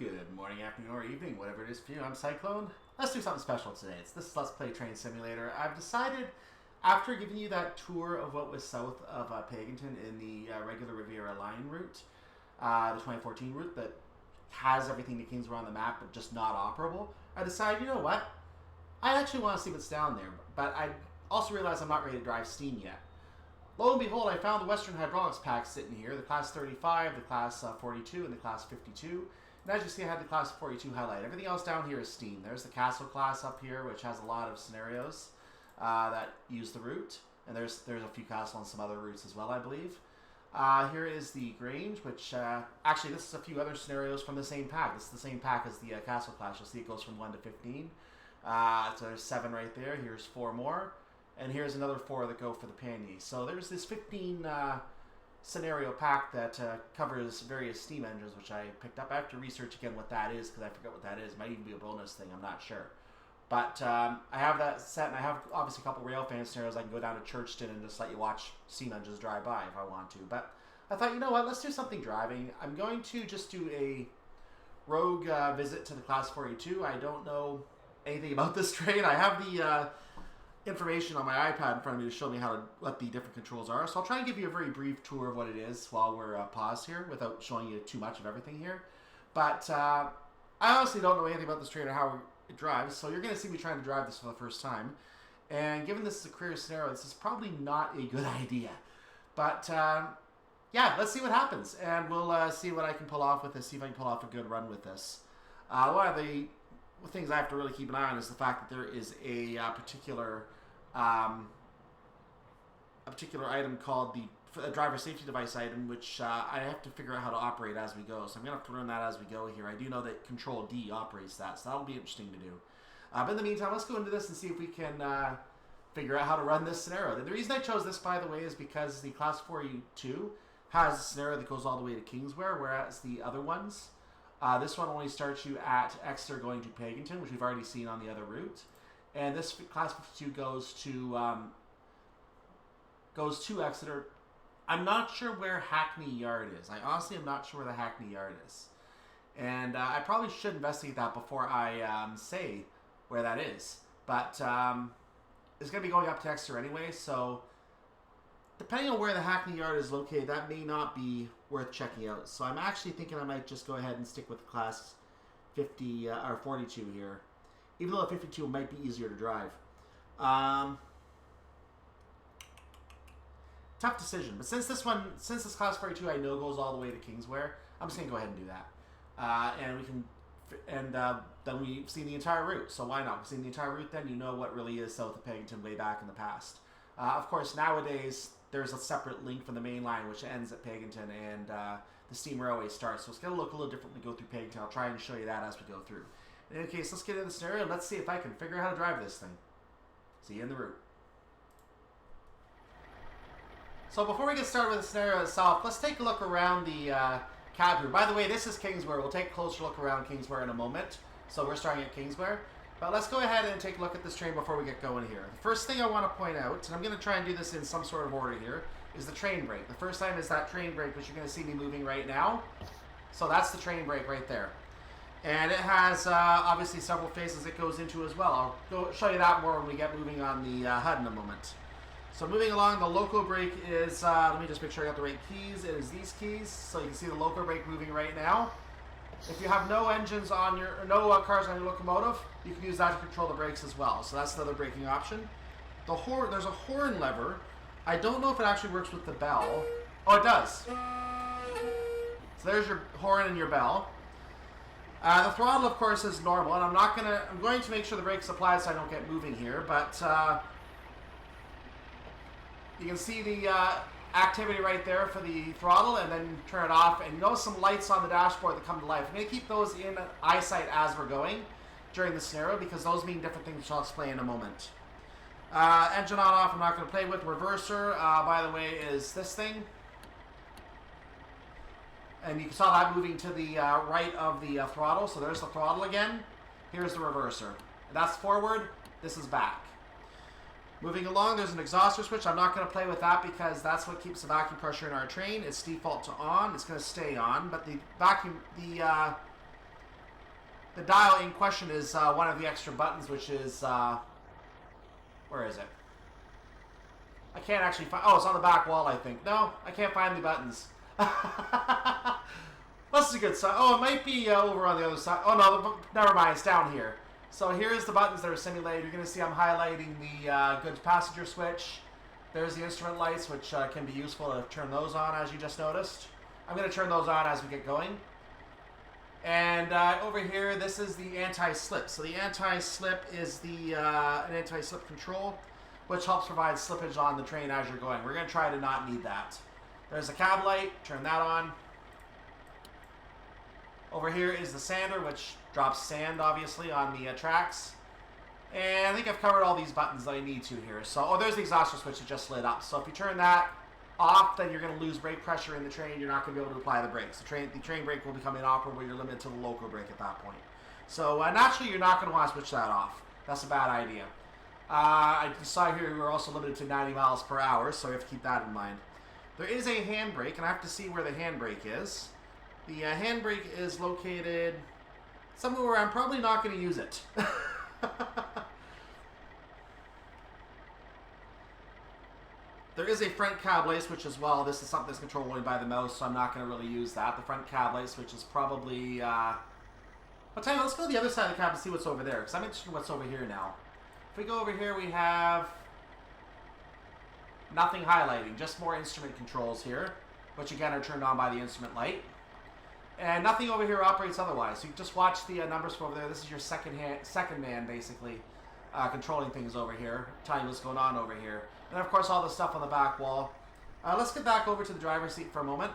Good morning, afternoon, or evening, whatever it is for you. I'm Cyclone. Let's do something special today. This is Let's Play Train Simulator. I've decided, after giving you that tour of what was south of Paignton in the regular Riviera Line route, the 2014 route that has everything to Kingswear on the map but just not operable, I decided, you know what? I actually want to see what's down there, but I also realized I'm not ready to drive steam yet. Lo and behold, I found the Western Hydraulics pack sitting here, the Class 35, the Class 42, and the Class 52. And as you see, I had the Class 42 highlighted. Everything else down here is steam. There's the Castle class up here, which has a lot of scenarios that use the route. And there's a few Castle and some other routes as well, I believe. Here is the Grange, which actually this is a few other scenarios from the same pack. This is the same pack as the Castle class. You'll see it goes from 1 to 15. So there's 7 right there. Here's 4 more. And here's another 4 that go for the Paignton. So there's this 15 scenario pack that covers various steam engines, which I picked up. I have to research again what that is because I forget what that is. It might even be a bonus thing. I'm not sure. But I have that set, and I have obviously a couple railfan scenarios. I can go down to Churchston and just let you watch steam engines drive by if I want to. But I thought, you know what, let's do something driving. I'm going to just do a rogue visit to the Class 42. I don't know anything about this train. I have the information on my iPad in front of me to show me what the different controls are. So I'll try and give you a very brief tour of what it is while we're paused here without showing you too much of everything here. But I honestly don't know anything about this train or how it drives, so you're going to see me trying to drive this for the first time. And given this is a career scenario, this is probably not a good idea. But yeah, let's see what happens. And we'll see what I can pull off with this, see if I can pull off a good run with this. One of the things I have to really keep an eye on is the fact that there is a particular item called the driver safety device item, which I have to figure out how to operate as we go. So I'm going to have to learn that as we go here. I do know that Control D operates that, so that'll be interesting to do. But in the meantime, let's go into this and see if we can figure out how to run this scenario. The reason I chose this, by the way, is because the Class 42 has a scenario that goes all the way to Kingswear, whereas the other ones, this one only starts you at Exeter going to Paignton, which we've already seen on the other route. And this Class 52 goes to Exeter. I'm not sure where Hackney Yard is. I honestly am not sure where the Hackney Yard is. And I probably should investigate that before I say where that is. But it's going to be going up to Exeter anyway, so depending on where the Hackney Yard is located, that may not be worth checking out. So I'm actually thinking I might just go ahead and stick with the Class 50 or 42 here, even though the 52 might be easier to drive. Tough decision, but since this Class 42 I know goes all the way to Kingswear, I'm just gonna go ahead and do that, then we've seen the entire route. So why not? We've seen the entire route. Then you know what really is south of Paignton way back in the past. Of course, nowadays there's a separate link from the main line which ends at Paignton, and the steam railway starts. So it's gonna look a little different when we go through Paignton. I'll try and show you that as we go through. In any case, let's get into the scenario and let's see if I can figure out how to drive this thing. See you in the route. So before we get started with the scenario itself, let's take a look around the cab here. By the way, this is Kingswear. We'll take a closer look around Kingswear in a moment. So we're starting at Kingswear. But let's go ahead and take a look at this train before we get going here. The first thing I want to point out, and I'm going to try and do this in some sort of order here, is the train brake. The first time is that train brake, which you're going to see me moving right now. So that's the train brake right there. And it has obviously several phases it goes into as well. I'll go show you that more when we get moving on the HUD in a moment. So moving along, the loco brake is, let me just make sure I got the right keys. It is these keys. So you can see the loco brake moving right now. If you have no engines on your, no cars on your locomotive, you can use that to control the brakes as well. So that's another braking option. The horn, there's a horn lever. I don't know if it actually works with the bell. Oh, it does. So there's your horn and your bell. The throttle, of course, is normal, and I'm going to make sure the brake's applied so I don't get moving here, but you can see the activity right there for the throttle, and then turn it off, and you notice some lights on the dashboard that come to life. I'm going to keep those in eyesight as we're going during the scenario, because those mean different things, which I'll explain in a moment. Engine on off, I'm not going to play with. Reverser, by the way, is this thing. And you saw that moving to the right of the throttle, so there's the throttle again. Here's the reverser. That's forward, this is back. Moving along, there's an exhauster switch. I'm not going to play with that because that's what keeps the vacuum pressure in our train. It's default to on. It's going to stay on, but the vacuum, the The dial in question is one of the extra buttons, which is... where is it? I can't actually find... Oh, it's on the back wall, I think. No, I can't find the buttons. This is a good sign. Oh, it might be over on the other side. Oh, no, never mind. It's down here. So here's the buttons that are simulated. You're going to see I'm highlighting the goods passenger switch. There's the instrument lights, which can be useful to turn those on, as you just noticed. I'm going to turn those on as we get going. And over here, this is the anti-slip. So the anti-slip is the an anti-slip control, which helps provide slippage on the train as you're going. We're going to try to not need that. There's a cab light. Turn that on. Over here is the sander, which drops sand, obviously, on the tracks. And I think I've covered all these buttons that I need to here. So, oh, there's the exhaust switch that just lit up. So if you turn that off, then you're going to lose brake pressure in the train. You're not going to be able to apply the brakes. The train brake will become inoperable. You're limited to the local brake at that point. So naturally, you're not going to want to switch that off. That's a bad idea. I saw here we're also limited to 90 miles per hour, so you have to keep that in mind. There is a handbrake, and I have to see where the handbrake is. The handbrake is located somewhere where I'm probably not going to use it. There is a front cab light switch as well. This is something that's controlled only by the mouse, so I'm not going to really use that. The front cab light switch is probably... I'll tell you what, let's go to the other side of the cab and see what's over there, because I'm interested in what's over here now. If we go over here, we have nothing highlighting, just more instrument controls here, which again are turned on by the instrument light. And nothing over here operates otherwise. So you just watch the numbers from over there. This is your second man, basically, controlling things over here, telling you what's going on over here. And of course, all the stuff on the back wall. Let's get back over to the driver's seat for a moment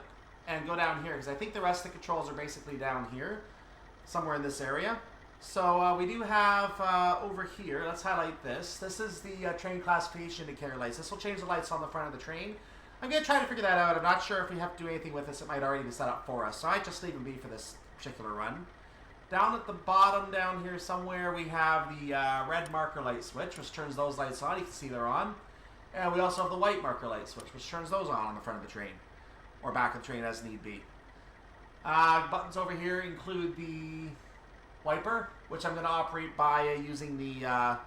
and go down here, because I think the rest of the controls are basically down here, somewhere in this area. So we do have over here, let's highlight this. This is the train classification indicator lights. This will change the lights on the front of the train. I'm going to try to figure that out. I'm not sure if we have to do anything with this. It might already be set up for us. So I just leave them be for this particular run. Down at the bottom down here somewhere, we have the red marker light switch, which turns those lights on. You can see they're on. And we also have the white marker light switch, which turns those on the front of the train. Or back of the train as need be. Buttons over here include the wiper, which I'm going to operate by using the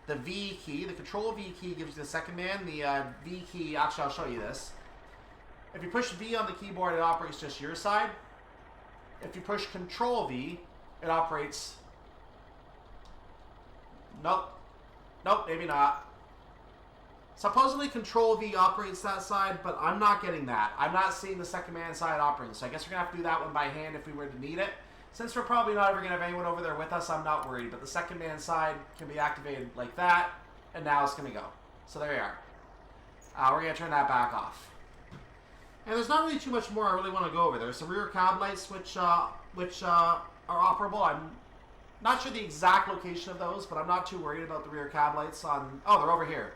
V key. The control V key gives you the second man. The V key, actually I'll show you this. If you push V on the keyboard, it operates just your side. If you push control V, it operates... Nope, maybe not. Supposedly control V operates that side, but I'm not getting that. I'm not seeing the second man side operating, so I guess we're going to have to do that one by hand if we were to need it. Since we're probably not ever going to have anyone over there with us, I'm not worried. But the second man side can be activated like that, and now it's going to go. So there you are. We're going to turn that back off. And there's not really too much more I really want to go over. There's some rear cab lights which are operable. I'm not sure the exact location of those, but I'm not too worried about the rear cab lights on... Oh, they're over here.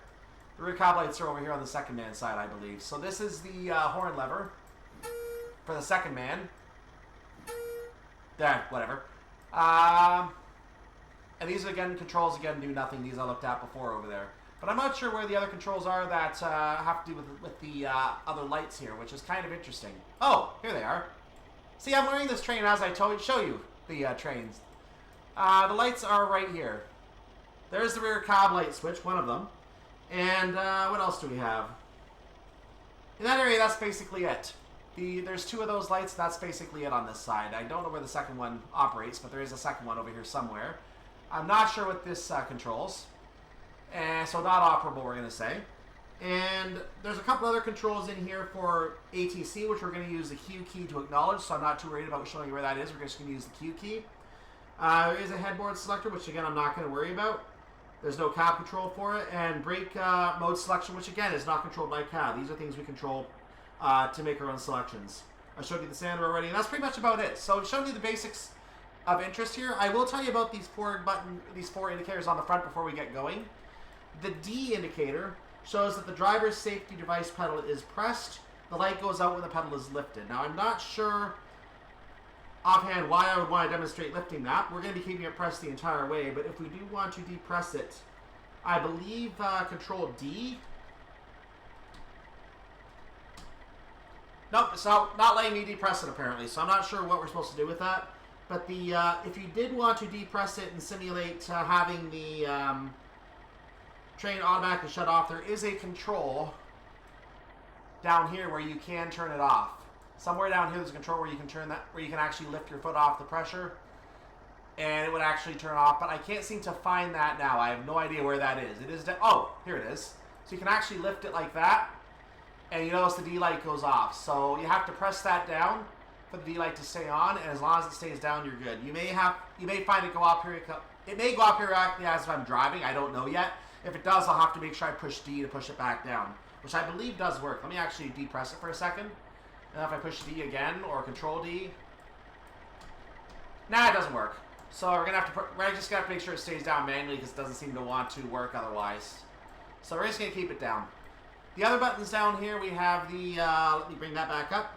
The rear cab lights are over here on the second man side, I believe. So this is the horn lever for the second man. There, whatever. And these, again, controls, again, do nothing. These I looked at before over there. But I'm not sure where the other controls are that have to do with the other lights here, which is kind of interesting. Oh, here they are. See, I'm learning this train as I show you the trains. The lights are right here. There's the rear cab light switch, one of them. And what else do we have? In that area, that's basically it. There's two of those lights, that's basically it on this side. I don't know where the second one operates, but there is a second one over here somewhere. I'm not sure what this controls. So not operable, we're going to say. And there's a couple other controls in here for ATC, which we're going to use the Q key to acknowledge, so I'm not too worried about showing you where that is. We're just going to use the Q key. There is a headboard selector, which again I'm not going to worry about. There's no cab control for it. And brake mode selection, which again is not controlled by cab. These are things we control to make our own selections. I showed you the sander already, and that's pretty much about it. So showing you the basics of interest here. I will tell you about these four indicators on the front before we get going. The D indicator shows that the driver's safety device pedal is pressed. The light goes out when the pedal is lifted. Now, I'm not sure offhand why I would want to demonstrate lifting that. We're going to be keeping it pressed the entire way, but if we do want to depress it, I believe Control D. Nope, it's not letting me depress it apparently, so I'm not sure what we're supposed to do with that. But the if you did want to depress it and simulate having the train automatically shut off, there is a control down here where you can turn it off. Somewhere down here there's a control where you can turn that, where you can actually lift your foot off the pressure, and it would actually turn off. But I can't seem to find that now. I have no idea where that is. It is oh, here it is. So you can actually lift it like that, and you notice the D light goes off. So you have to press that down for the D light to stay on, and as long as it stays down, you're good. You may find it go up here. It may go up periodically as if I'm driving. I don't know yet. If it does, I'll have to make sure I push D to push it back down, which I believe does work. Let me actually depress it for a second. And if I push D again or Control D, nah, it doesn't work. So we're just gonna have to make sure it stays down manually because it doesn't seem to want to work otherwise. So we're just gonna keep it down. The other buttons down here, we have the. Let me bring that back up.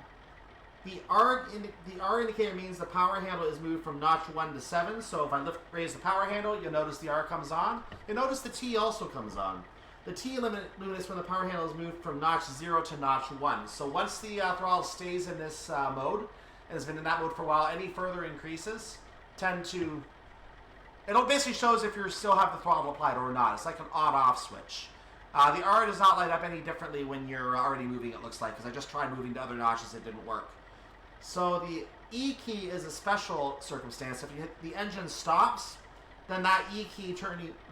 The R indicator means the power handle is moved from notch 1 to 7. So if I raise the power handle, you'll notice the R comes on. You'll notice the T also comes on. The T illuminates when the power handle is moved from notch 0 to notch 1. So once the throttle stays in this mode, and has been in that mode for a while, any further increases tend to... It basically shows if you still have the throttle applied or not. It's like an on-off switch. The R does not light up any differently when you're already moving, it looks like, because I just tried moving to other notches, it didn't work. So the E key is a special circumstance. If you hit the engine stops, then that E key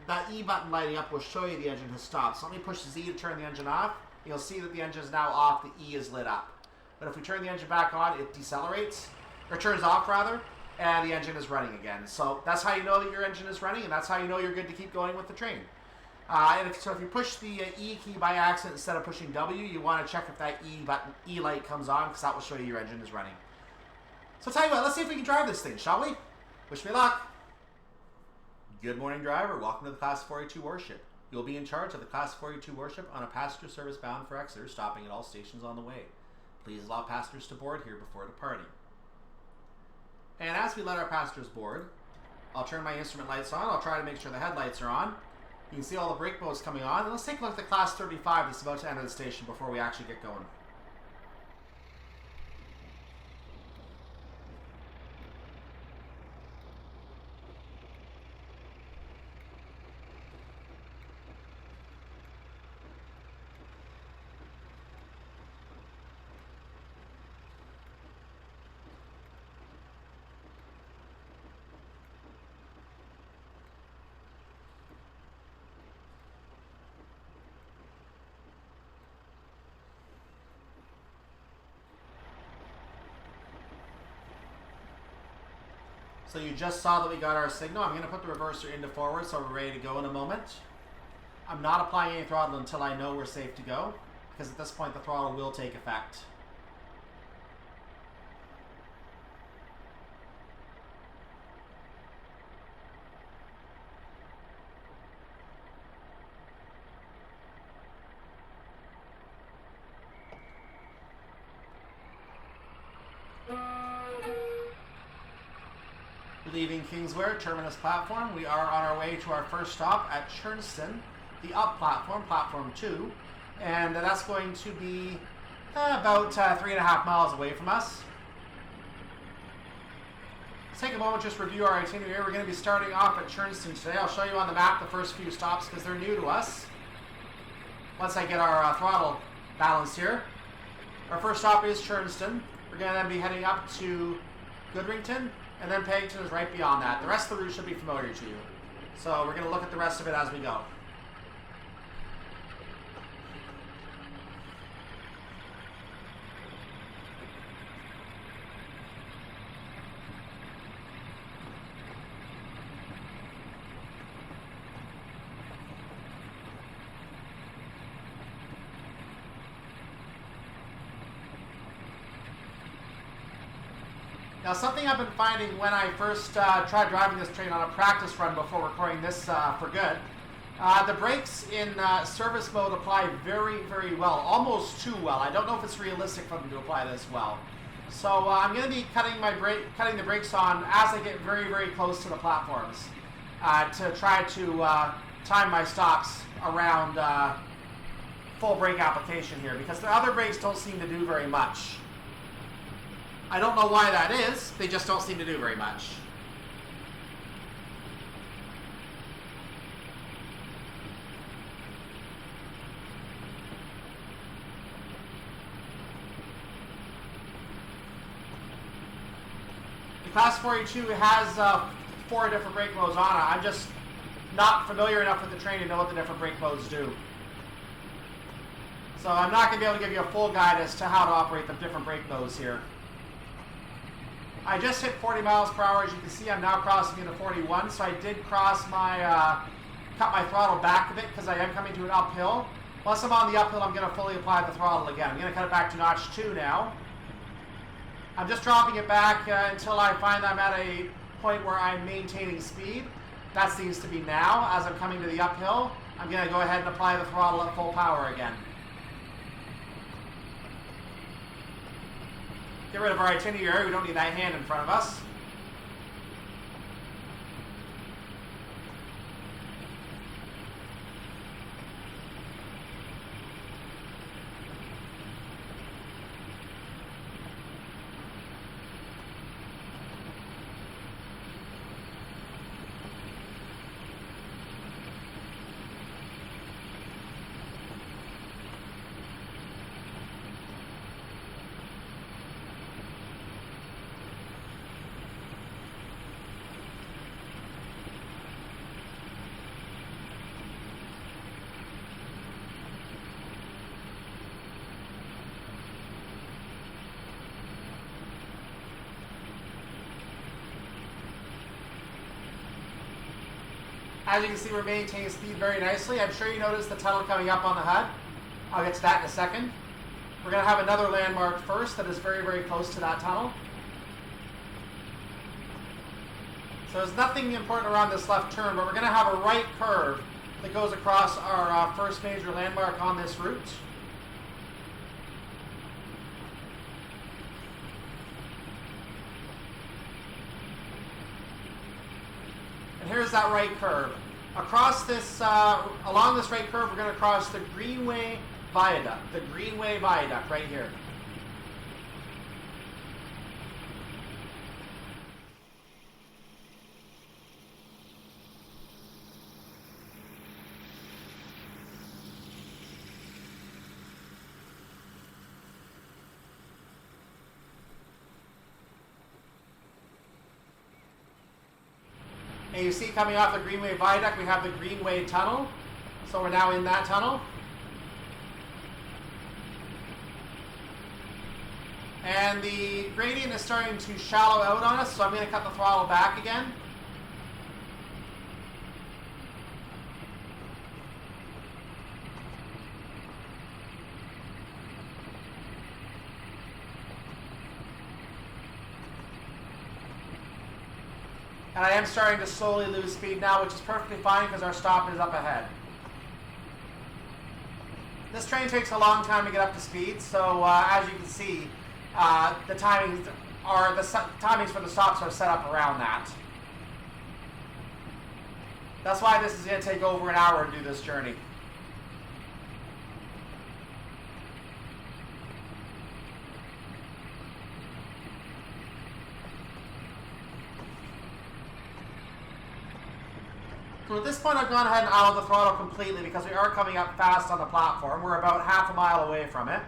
that E button lighting up will show you the engine has stopped. So let me push Z to turn the engine off. You'll see that the engine is now off, the E is lit up. But if we turn the engine back on, it decelerates, or turns off rather, and the engine is running again. So that's how you know that your engine is running, and that's how you know you're good to keep going with the train. So if you push the E key by accident instead of pushing W, you want to check if that E light comes on, because that will show you your engine is running. So tell you what, let's see if we can drive this thing, shall we? Wish me luck. Good morning, driver. Welcome to the Class 482 Warship. You'll be in charge of the Class 482 Warship on a passenger service bound for Exeter, stopping at all stations on the way. Please allow passengers to board here before departing. And as we let our passengers board, I'll turn my instrument lights on. I'll try to make sure the headlights are on. You can see all the brake modes coming on. And let's take a look at the Class 35 that's about to enter the station before we actually get going. So you just saw that we got our signal. I'm going to put the reverser into forward so we're ready to go in a moment. I'm not applying any throttle until I know we're safe to go, because at this point the throttle will take effect. Leaving Kingswear, terminus platform, we are on our way to our first stop at Churchston, the up platform, platform 2, and that's going to be about 3.5 miles away from us. Let's take a moment just to review our itinerary. We're going to be starting off at Churchston today. I'll show you on the map the first few stops because they're new to us. Once I get our throttle balanced here. Our first stop is Churchston. We're going to then be heading up to Goodrington, and then Paignton is right beyond that. The rest of the route should be familiar to you. So we're going to look at the rest of it as we go. Now, something I've been finding when I first tried driving this train on a practice run before recording this for good, the brakes in service mode apply very, very well, almost too well. I don't know if it's realistic for them to apply this well. So I'm going to be cutting the brakes on as I get very, very close to the platforms to try to time my stops around full brake application here, because the other brakes don't seem to do very much. I don't know why that is. They just don't seem to do very much. The Class 42 has 4 different brake modes on it. I'm just not familiar enough with the train to know what the different brake modes do. So I'm not going to be able to give you a full guide as to how to operate the different brake modes here. I just hit 40 miles per hour. As you can see, I'm now crossing into 41. So I did cross my, cut my throttle back a bit because I am coming to an uphill. Once I'm on the uphill, I'm going to fully apply the throttle again. I'm going to cut it back to notch 2 now. I'm just dropping it back until I find I'm at a point where I'm maintaining speed. That seems to be now. As I'm coming to the uphill, I'm going to go ahead and apply the throttle at full power again. Get rid of our itinerary. We don't need that hand in front of us. As you can see, we're maintaining speed very nicely. I'm sure you noticed the tunnel coming up on the HUD. I'll get to that in a second. We're going to have another landmark first that is very, very close to that tunnel. So there's nothing important around this left turn, but we're going to have a right curve that goes across our first major landmark on this route. Here's that right curve. Across this, along this right curve, we're going to cross the Greenway Viaduct. The Greenway Viaduct right here. And you see coming off the Greenway Viaduct, we have the Greenway Tunnel. So we're now in that tunnel. And the gradient is starting to shallow out on us, so I'm going to cut the throttle back again. And I am starting to slowly lose speed now, which is perfectly fine because our stop is up ahead. This train takes a long time to get up to speed, so as you can see, the timings for the stops are set up around that. That's why this is going to take over an hour to do this journey. So at this point, I've gone ahead and out of the throttle completely because we are coming up fast on the platform. We're about half a mile away from it.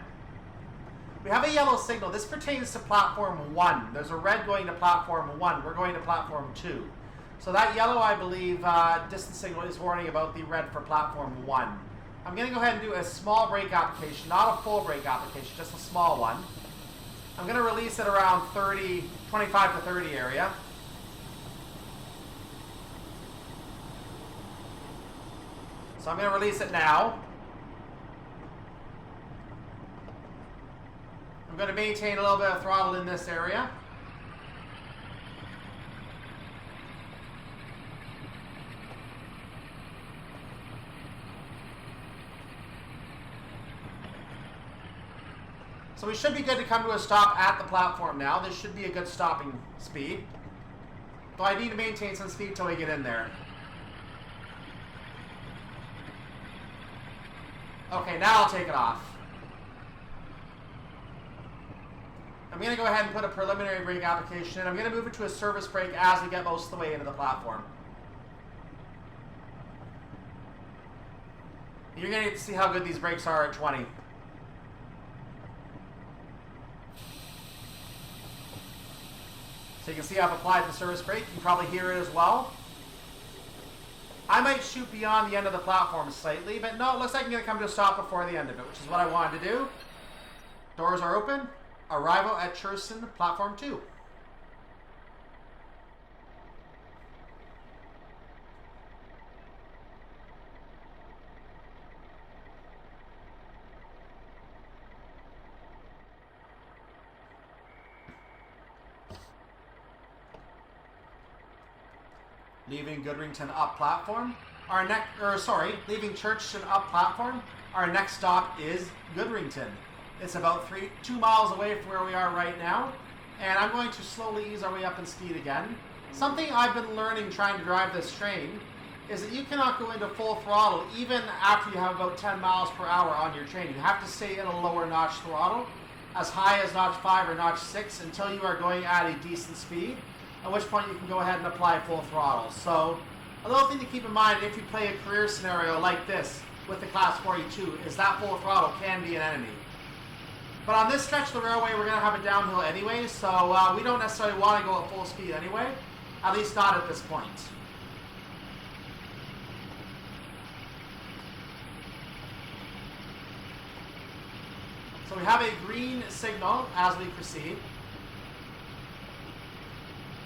We have a yellow signal. This pertains to platform 1. There's a red going to platform 1. We're going to platform 2. So that yellow, I believe, distance signal is warning about the red for platform 1. I'm going to go ahead and do a small brake application, not a full brake application, just a small one. I'm going to release it around 25 to 30 area. So I'm going to release it now. I'm going to maintain a little bit of throttle in this area. So we should be good to come to a stop at the platform now. This should be a good stopping speed. Though I need to maintain some speed till we get in there. Okay, now I'll take it off. I'm going to go ahead and put a preliminary brake application in. I'm going to move it to a service brake as we get most of the way into the platform. You're going to get to see how good these brakes are at 20. So you can see I've applied the service brake. You can probably hear it as well. I might shoot beyond the end of the platform slightly, but no, it looks like I'm going to come to a stop before the end of it, which is what I wanted to do. Doors are open. Arrival at Churchston, platform 2. Leaving Goodrington up platform. Leaving Churchston up platform. Our next stop is Goodrington. It's about 2 miles away from where we are right now, and I'm going to slowly ease our way up in speed again. Something I've been learning trying to drive this train is that you cannot go into full throttle even after you have about 10 miles per hour on your train. You have to stay in a lower notch throttle, as high as notch 5 or notch 6, until you are going at a decent speed, at which point you can go ahead and apply full throttle. So a little thing to keep in mind if you play a career scenario like this with the Class 42 is that full throttle can be an enemy. But on this stretch of the railway, we're going to have a downhill anyway, so we don't necessarily want to go at full speed anyway, at least not at this point. So we have a green signal as we proceed.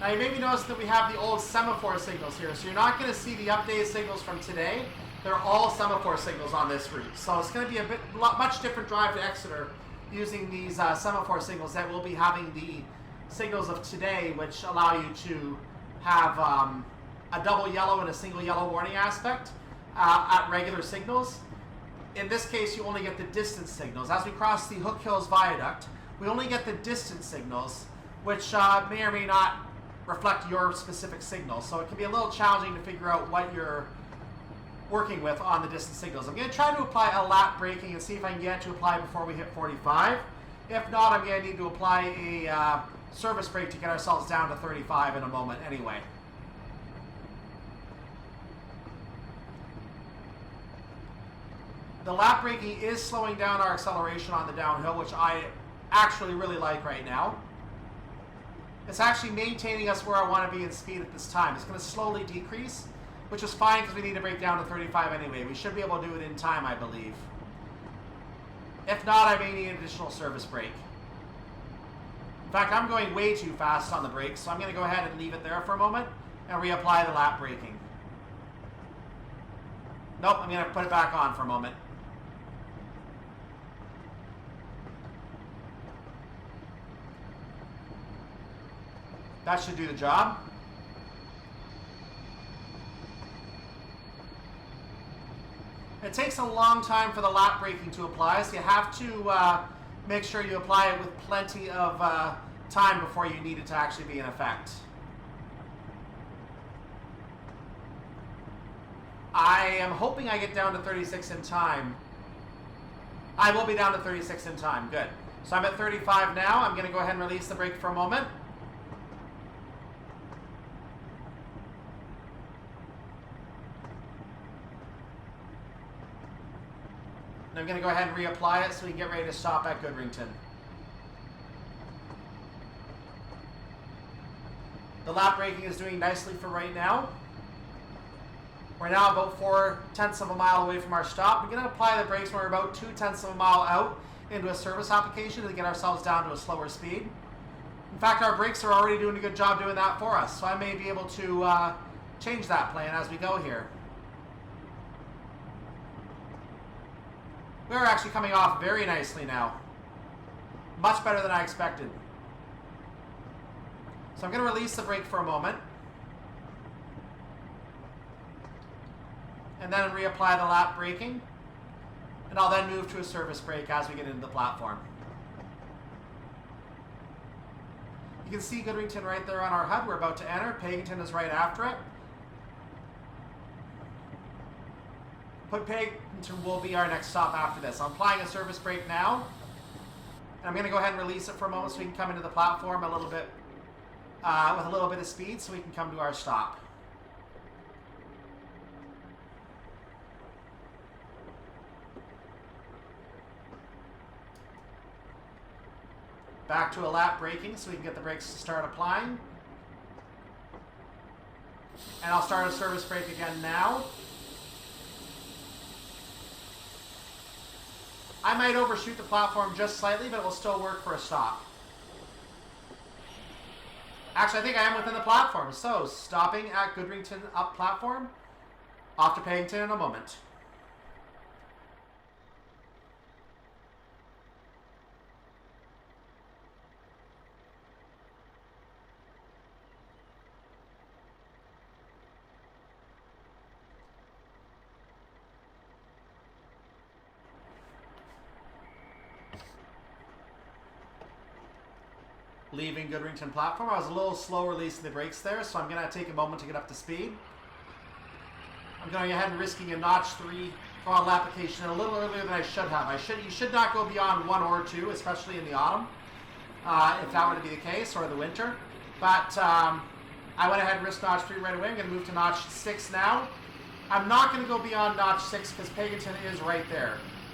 Now you may be noticing that we have the old semaphore signals here, so you're not going to see the updated signals from today. They're all semaphore signals on this route, so it's going to be much different drive to Exeter using these semaphore signals that will be having the signals of today, which allow you to have a double yellow and a single yellow warning aspect at regular signals. In this case, you only get the distance signals. As we cross the Hook Hills Viaduct, we only get the distance signals, which may or may not reflect your specific signal. So it can be a little challenging to figure out what you're working with on the distance signals. I'm going to try to apply a lap braking and see if I can get to apply before we hit 45. If not, I'm going to need to apply a service brake to get ourselves down to 35 in a moment anyway. The lap braking is slowing down our acceleration on the downhill, which I actually really like right now. It's actually maintaining us where I want to be in speed at this time. It's going to slowly decrease, which is fine because we need to break down to 35 anyway. We should be able to do it in time, I believe. If not, I may need an additional service brake. In fact, I'm going way too fast on the brakes, so I'm going to go ahead and leave it there for a moment and reapply the lap braking. Nope, I'm going to put it back on for a moment. That should do the job. It takes a long time for the lap braking to apply, so you have to make sure you apply it with plenty of time before you need it to actually be in effect. I am hoping I get down to 36 in time. I will be down to 36 in time. Good. So I'm at 35 now. I'm going to go ahead and release the brake for a moment. And I'm going to go ahead and reapply it so we can get ready to stop at Goodrington. The lap braking is doing nicely for right now. We're now about 4/10 of a mile away from our stop. We're going to apply the brakes when we're about 2/10 of a mile out into a service application to get ourselves down to a slower speed. In fact, our brakes are already doing a good job doing that for us, so I may be able to change that plan as we go here. We're actually coming off very nicely now. Much better than I expected. So I'm going to release the brake for a moment. And then reapply the lap braking. And I'll then move to a service brake as we get into the platform. You can see Goodrington right there on our HUD. We're about to enter. Paignton is right after it. Paignton will be our next stop after this. I'm applying a service brake now. And I'm going to go ahead and release it for a moment so we can come into the platform a little bit, with a little bit of speed so we can come to our stop. Back to a lap braking so we can get the brakes to start applying. And I'll start a service brake again now. I might overshoot the platform just slightly, but it will still work for a stop. Actually, I think I am within the platform. So, stopping at Goodrington up platform. Off to Paignton in a moment. Leaving Goodrington platform. I was a little slow releasing the brakes there, so I'm going to take a moment to get up to speed. I'm going ahead and risking a notch 3 throttle application a little earlier than I should have. You should not go beyond 1 or 2, especially in the autumn, if that were to be the case, or the winter. But I went ahead and risked notch 3 right away. I'm going to move to notch 6 now. I'm not going to go beyond notch 6 because Paignton is right there.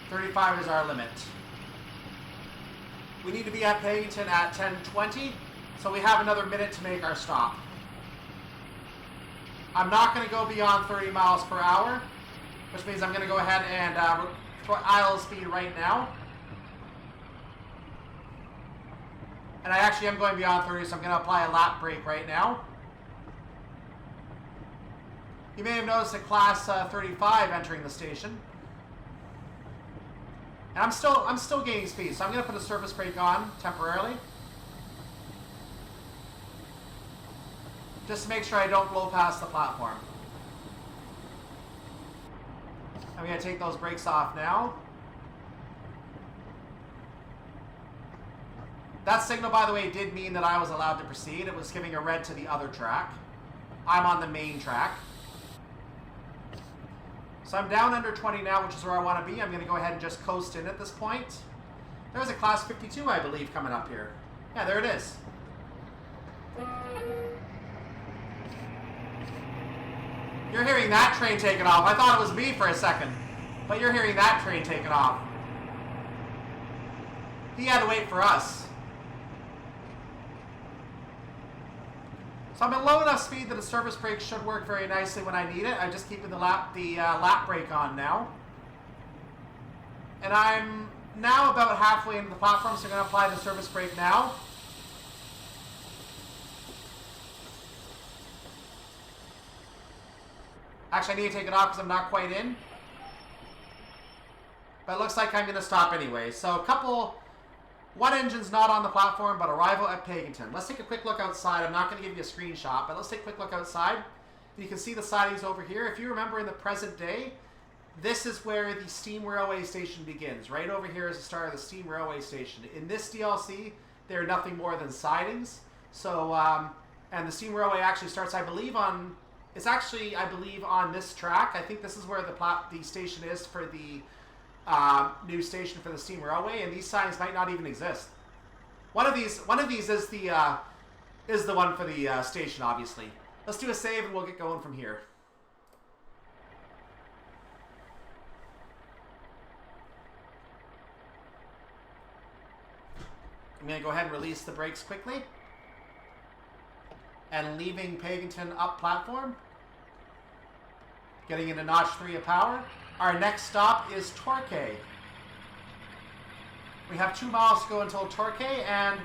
35 is our limit. We need to be at Paignton at 10:20, so we have another minute to make our stop. I'm not going to go beyond 30 miles per hour, which means I'm going to go ahead and idle speed right now. And I actually am going beyond 30, so I'm going to apply a lap brake right now. You may have noticed a class 35 entering the station. And I'm still gaining speed, so I'm going to put a surface brake on temporarily. Just to make sure I don't blow past the platform. I'm going to take those brakes off now. That signal, by the way, did mean that I was allowed to proceed. It was giving a red to the other track. I'm on the main track. So I'm down under 20 now, which is where I want to be. I'm going to go ahead and just coast in at this point. There's a class 52, I believe, coming up here. Yeah, there it is. You're hearing that train taking off. I thought it was me for a second, but you're hearing that train taking off. He had to wait for us. So I'm at low enough speed that a surface brake should work very nicely when I need it. I'm just keeping the lap brake on now. And I'm now about halfway into the platform, so I'm going to apply the surface brake now. Actually, I need to take it off because I'm not quite in. But it looks like I'm going to stop anyway. So one engine's not on the platform, but arrival at Paignton. Let's take a quick look outside. I'm not going to give you a screenshot, but let's take a quick look outside. You can see the sidings over here. If you remember in the present day, this is where the steam railway station begins. Right over here is the start of the steam railway station. In this DLC, they're nothing more than sidings. So, and the steam railway actually starts, I believe, on this track. I think this is where the station is for the new station for the steam railway, and these signs might not even exist. One of these is the one for the station, obviously. Let's do a save and we'll get going from here. I'm going to go ahead and release the brakes quickly. And leaving Paignton up platform. Getting into notch 3 of power. Our next stop is Torquay. We have 2 miles to go until Torquay, and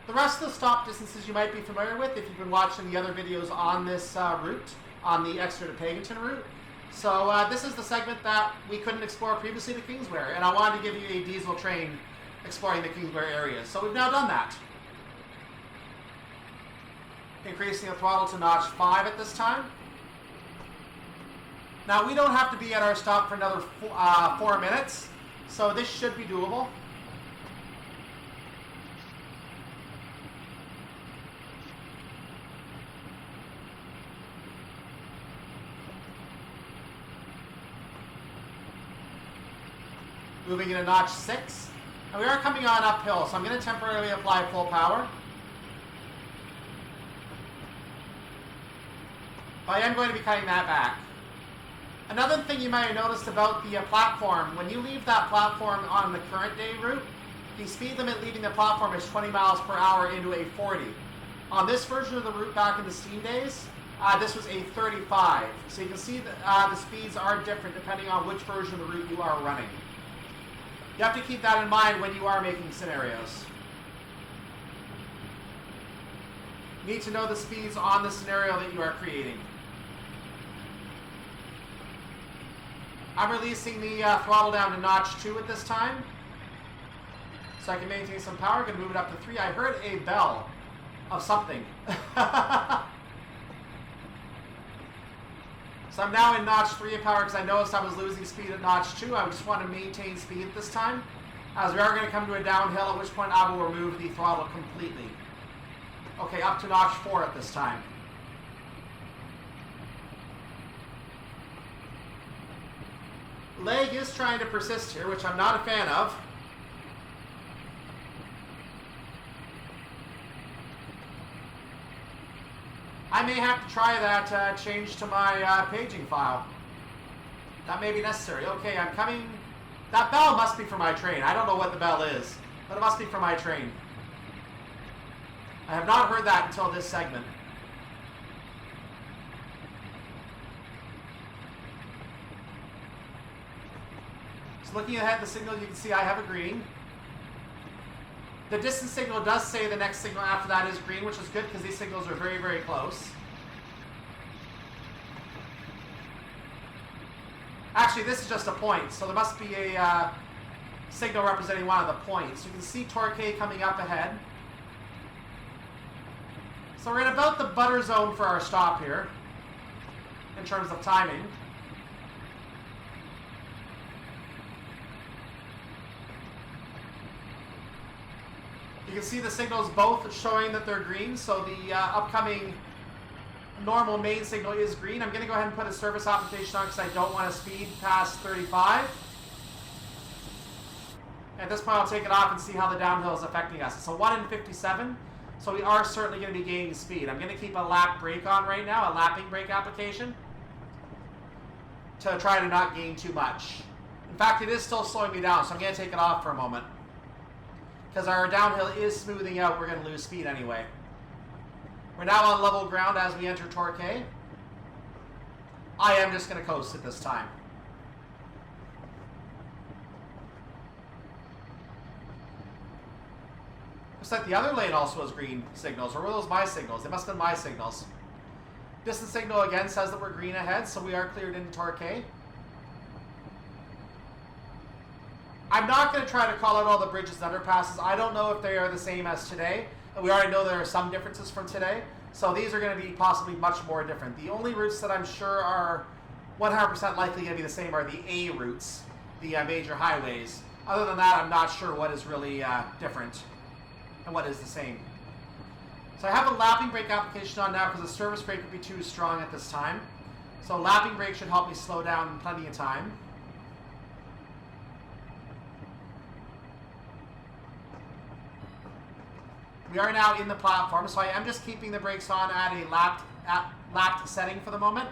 the rest of the stop distances you might be familiar with if you've been watching the other videos on this route, on the Exeter to Paignton route. So this is the segment that we couldn't explore previously to Kingswear, and I wanted to give you a diesel train exploring the Kingswear area. So we've now done that. Increasing the throttle to notch 5 at this time. Now, we don't have to be at our stop for another 4 minutes, so this should be doable. Moving into notch 6. And we are coming on uphill, so I'm going to temporarily apply full power. But I am going to be cutting that back. Another thing you might have noticed about the platform, when you leave that platform on the current day route, the speed limit leaving the platform is 20 miles per hour into a 40. On this version of the route back in the Steam days, this was a 35. So you can see that the speeds are different depending on which version of the route you are running. You have to keep that in mind when you are making scenarios. You need to know the speeds on the scenario that you are creating. I'm releasing the throttle down to notch 2 at this time, so I can maintain some power. I'm going to move it up to 3. I heard a bell of something. So I'm now in notch 3 of power because I noticed I was losing speed at notch 2. I just want to maintain speed at this time, as we are going to come to a downhill, at which point I will remove the throttle completely. Okay, up to notch 4 at this time. Leg is trying to persist here, which I'm not a fan of. I may have to try that change to my paging file. That may be necessary. Okay, I'm coming. That bell must be for my train. I don't know what the bell is, but it must be for my train. I have not heard that until this segment. So looking ahead at the signal, you can see I have a green. The distance signal does say the next signal after that is green, which is good because these signals are very, very close. Actually, this is just a point, so there must be a signal representing one of the points. You can see Torquay coming up ahead. So we're in about the butter zone for our stop here, in terms of timing. You can see the signals both showing that they're green, so the upcoming normal main signal is green. I'm going to go ahead and put a service application on because I don't want to speed past 35. At this point, I'll take it off and see how the downhill is affecting us. It's a 1 in 57, so we are certainly going to be gaining speed. I'm going to keep a lap brake on right now, a lapping brake application, to try to not gain too much. In fact, it is still slowing me down, so I'm going to take it off for a moment. Because our downhill is smoothing out, we're going to lose speed anyway. We're now on level ground as we enter Torquay. I am just going to coast at this time. Looks like the other lane also has green signals, or were those my signals? They must have been my signals. Distance signal again says that we're green ahead, so we are cleared into Torquay. I'm not going to try to call out all the bridges and underpasses. I don't know if they are the same as today. We already know there are some differences from today. So these are going to be possibly much more different. The only routes that I'm sure are 100% likely going to be the same are the A routes, the major highways. Other than that, I'm not sure what is really different and what is the same. So I have a lapping brake application on now because the service brake would be too strong at this time. So lapping brake should help me slow down in plenty of time. We are now in the platform, so I am just keeping the brakes on at a lapped setting for the moment.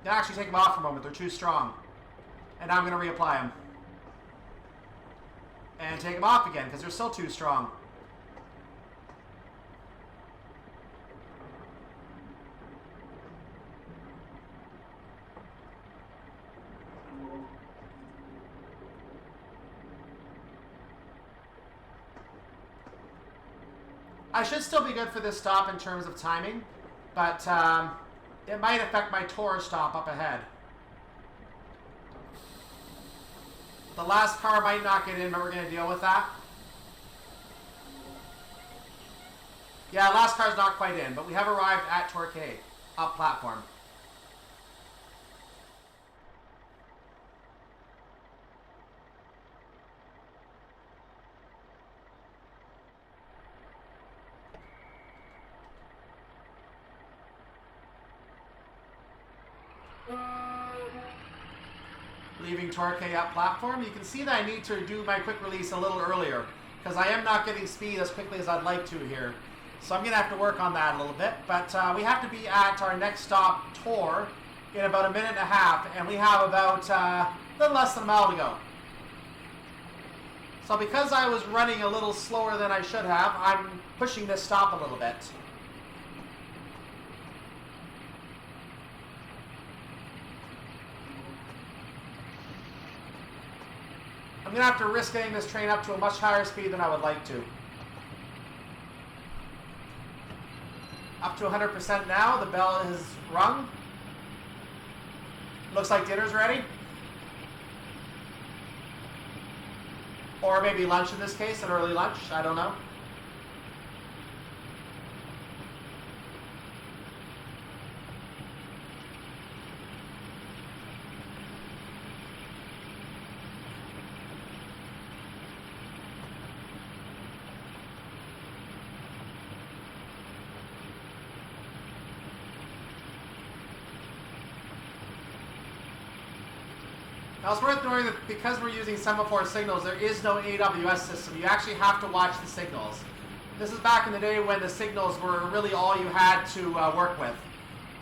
Then actually take them off for a moment. They're too strong. And now I'm going to reapply them. And take them off again because they're still too strong. I should still be good for this stop in terms of timing, but it might affect my Torre stop up ahead. The last car might not get in, but we're going to deal with that. Yeah, last car's not quite in, but we have arrived at Torquay, up platform. leaving Torquay up platform. You can see that I need to do my quick release a little earlier because I am not getting speed as quickly as I'd like to here. So I'm going to have to work on that a little bit. But we have to be at our next stop, Torre, in about a minute and a half. And we have about a little less than a mile to go. So because I was running a little slower than I should have, I'm pushing this stop a little bit. I'm going to have to risk getting this train up to a much higher speed than I would like to. Up to 100% now. The bell has rung. Looks like dinner's ready. Or maybe lunch in this case, an early lunch. I don't know. Now it's worth knowing that because we're using semaphore signals, there is no AWS system. You actually have to watch the signals. This is back in the day when the signals were really all you had to work with.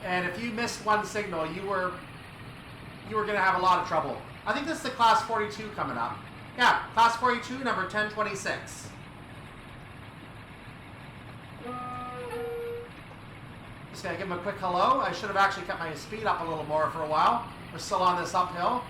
And if you missed one signal, you were going to have a lot of trouble. I think this is the class 42 coming up. Yeah, class 42, number 1026. Just going to give him a quick hello. I should have actually kept my speed up a little more for a while. We're still on this uphill.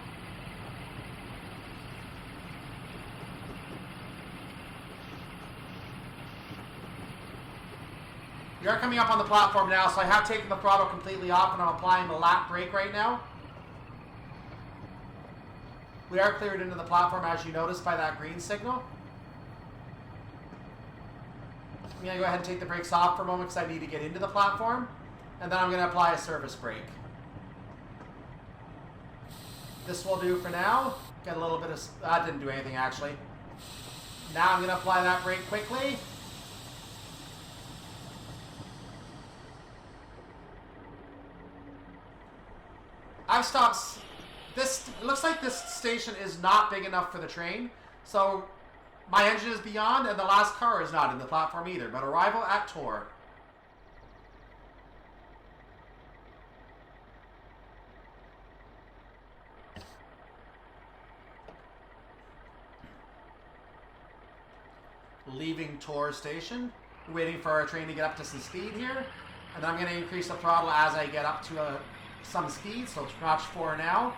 We are coming up on the platform now, so I have taken the throttle completely off and I'm applying the lap brake right now. We are cleared into the platform, as you noticed, by that green signal. I'm going to go ahead and take the brakes off for a moment because I need to get into the platform. And then I'm going to apply a service brake. This will do for now. Get a little bit of... That didn't do anything, actually. Now I'm going to apply that brake quickly. I've stopped. This looks like this station is not big enough for the train, so my engine is beyond, and the last car is not in the platform either. But arrival at Torre. Leaving Torre station, waiting for our train to get up to some speed here, and then I'm going to increase the throttle as I get up to some speed, so it's notch 4 now.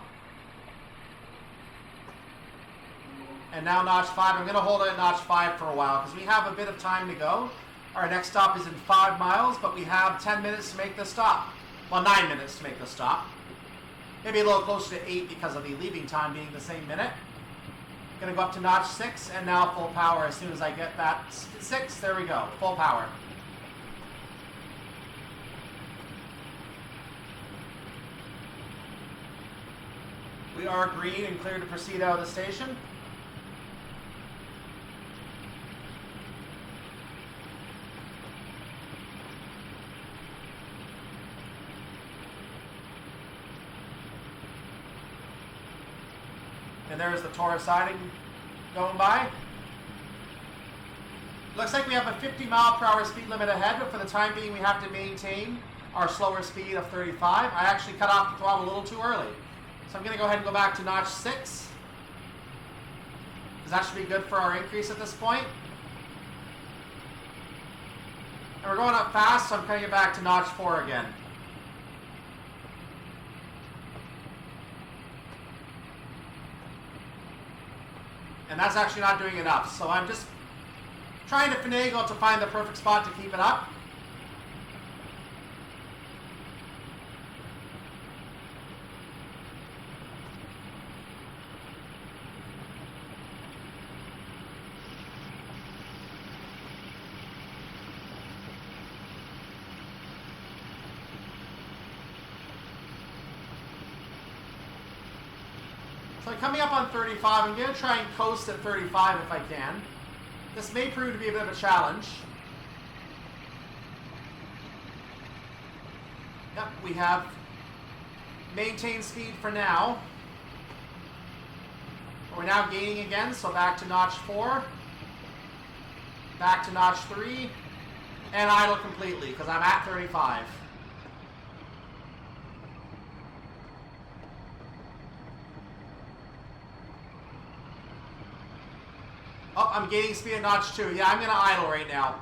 And now notch 5. I'm going to hold it at notch 5 for a while because we have a bit of time to go. Our next stop is in 5 miles, but we have 10 minutes to make this stop. Well, 9 minutes to make this stop. Maybe a little closer to 8 because of the leaving time being the same minute. Going to go up to notch 6 and now full power as soon as I get that 6. There we go. Full power. We are green and clear to proceed out of the station. And there's the Torre siding going by. Looks like we have a 50-mile-per-hour speed limit ahead, but for the time being we have to maintain our slower speed of 35. I actually cut off the throttle a little too early. So I'm going to go ahead and go back to notch 6. Because that should be good for our increase at this point. And we're going up fast, so I'm cutting it back to notch 4 again. And that's actually not doing enough. So I'm just trying to finagle to find the perfect spot to keep it up. So coming up on 35, I'm going to try and coast at 35 if I can. This may prove to be a bit of a challenge. Yep, we have maintained speed for now. We're now gaining again, so back to notch 4. Back to notch 3. And idle completely, because I'm at 35. Oh, I'm gaining speed at notch 2. Yeah, I'm going to idle right now.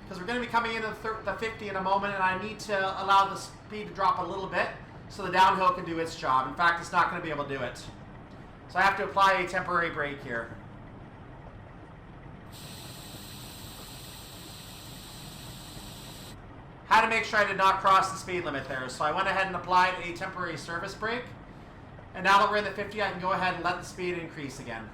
Because we're going to be coming into the 50 in a moment, and I need to allow the speed to drop a little bit so the downhill can do its job. In fact, it's not going to be able to do it. So I have to apply a temporary brake here. Had to make sure I did not cross the speed limit there. So I went ahead and applied a temporary surface brake. And now that we're in the 50, I can go ahead and let the speed increase again.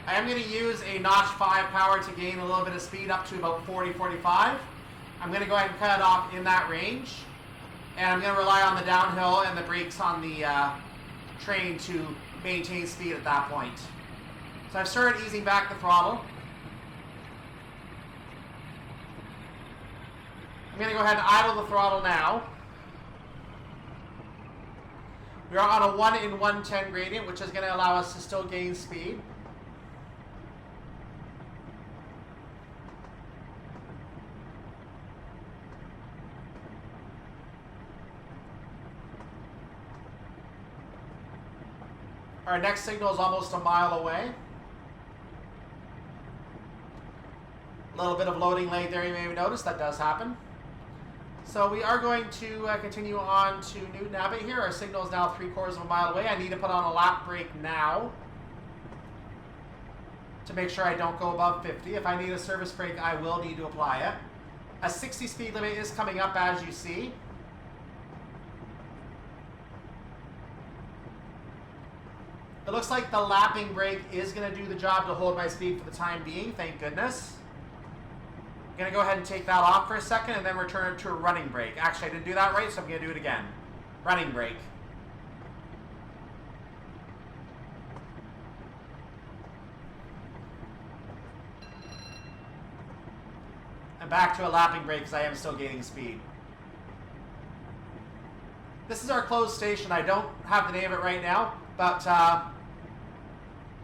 I am going to use a notch 5 power to gain a little bit of speed up to about 40, 45. I'm going to go ahead and cut it off in that range. And I'm going to rely on the downhill and the brakes on the train to maintain speed at that point. So I've started easing back the throttle. I'm going to go ahead and idle the throttle now. We are on a 1 in 110 gradient, which is going to allow us to still gain speed. Our next signal is almost a mile away. A little bit of loading late there, you may have noticed. That does happen. So we are going to continue on to Newton Abbot here. Our signal is now 3/4 of a mile away. I need to put on a lap brake now to make sure I don't go above 50. If I need a service brake, I will need to apply it. A 60 speed limit is coming up, as you see. It looks like the lapping brake is going to do the job to hold my speed for the time being, thank goodness. I'm going to go ahead and take that off for a second and then return it to a running brake. Actually, I didn't do that right, so I'm going to do it again. Running brake. And back to a lapping brake because I am still gaining speed. This is our closed station. I don't have the name of it right now, but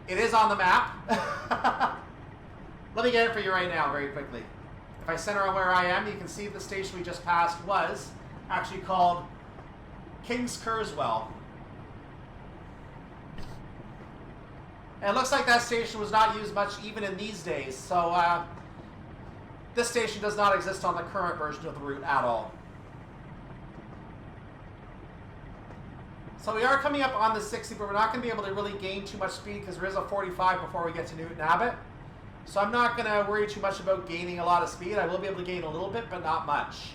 it is on the map. Let me get it for you right now very quickly. If I center on where I am, you can see the station we just passed was actually called Kingswear. And it looks like that station was not used much even in these days, so this station does not exist on the current version of the route at all. So we are coming up on the 60, but we're not going to be able to really gain too much speed because there is a 45 before we get to Newton Abbot. So I'm not going to worry too much about gaining a lot of speed. I will be able to gain a little bit, but not much.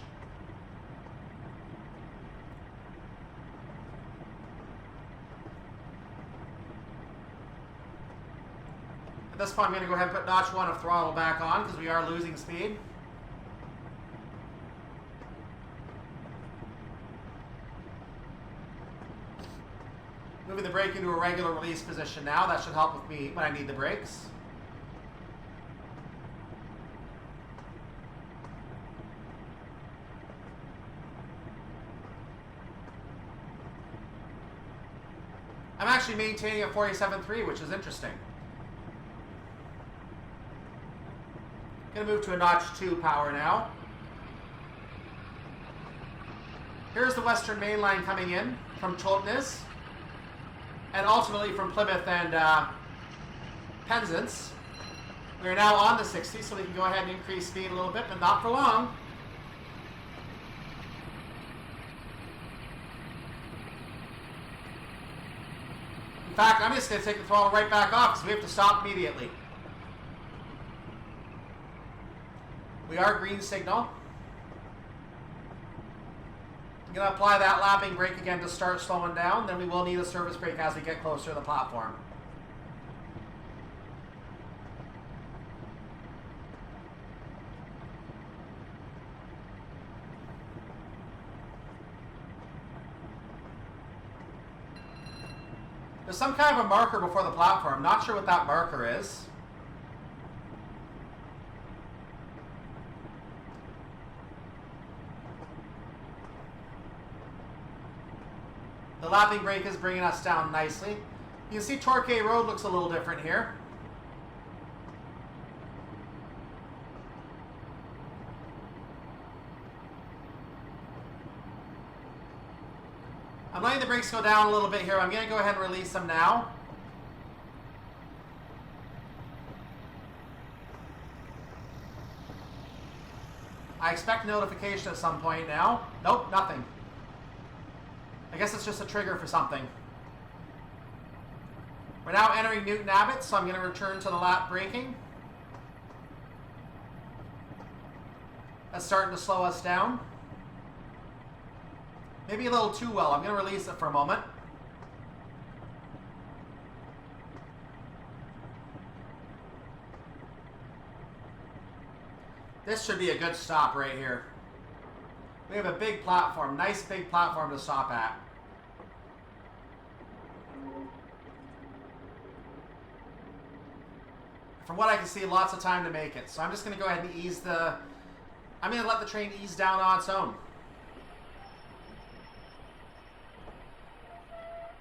At this point, I'm going to go ahead and put notch 1 of throttle back on because we are losing speed. Moving the brake into a regular release position now. That should help with me when I need the brakes. I'm actually maintaining a 47.3, which is interesting. Going to move to a notch 2 power now. Here's the Western Main Line coming in from Churchston. And ultimately from Plymouth and Penzance. We are now on the 60, so we can go ahead and increase speed a little bit, but not for long. In fact, I'm just going to take the throttle right back off because we have to stop immediately. We are green signal. I'm going to apply that lapping brake again to start slowing down. Then we will need a service brake as we get closer to the platform. There's some kind of a marker before the platform. I'm not sure what that marker is. The lapping brake is bringing us down nicely. You can see Torquay Road looks a little different here. I'm letting the brakes go down a little bit here. I'm going to go ahead and release them now. I expect notification at some point now. Nope, nothing. I guess it's just a trigger for something. We're now entering Newton Abbot, so I'm going to return to the lap braking. That's starting to slow us down. Maybe a little too well. I'm going to release it for a moment. This should be a good stop right here. We have a big platform, nice big platform to stop at. From what I can see, lots of time to make it. So I'm just going to go ahead and ease the... I'm going to let the train ease down on its own.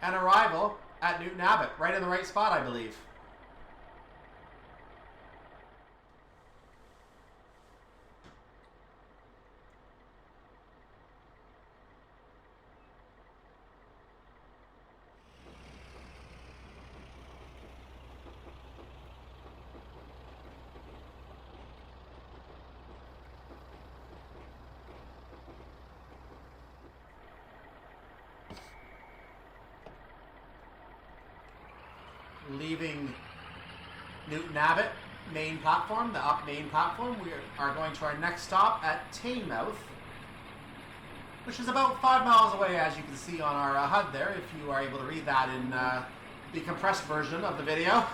And arrival at Newton Abbot, right in the right spot, I believe. Leaving Newton Abbot main platform, the up main platform, we are going to our next stop at Teignmouth, which is about 5 miles away, as you can see on our HUD there, if you are able to read that in the compressed version of the video.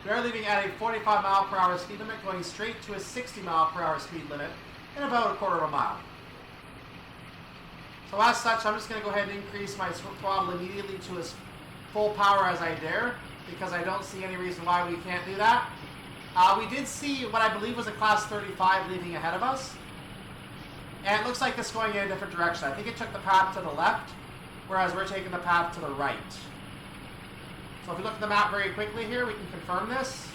We are leaving at a 45 mile per hour speed limit, going straight to a 60 mile per hour speed limit in about a quarter of a mile. So as such, I'm just going to go ahead and increase my throttle immediately to as full power as I dare, because I don't see any reason why we can't do that. We did see what I believe was a Class 35 leaving ahead of us, and it looks like it's going in a different direction. I think it took the path to the left, whereas we're taking the path to the right. So if we look at the map very quickly here, we can confirm this.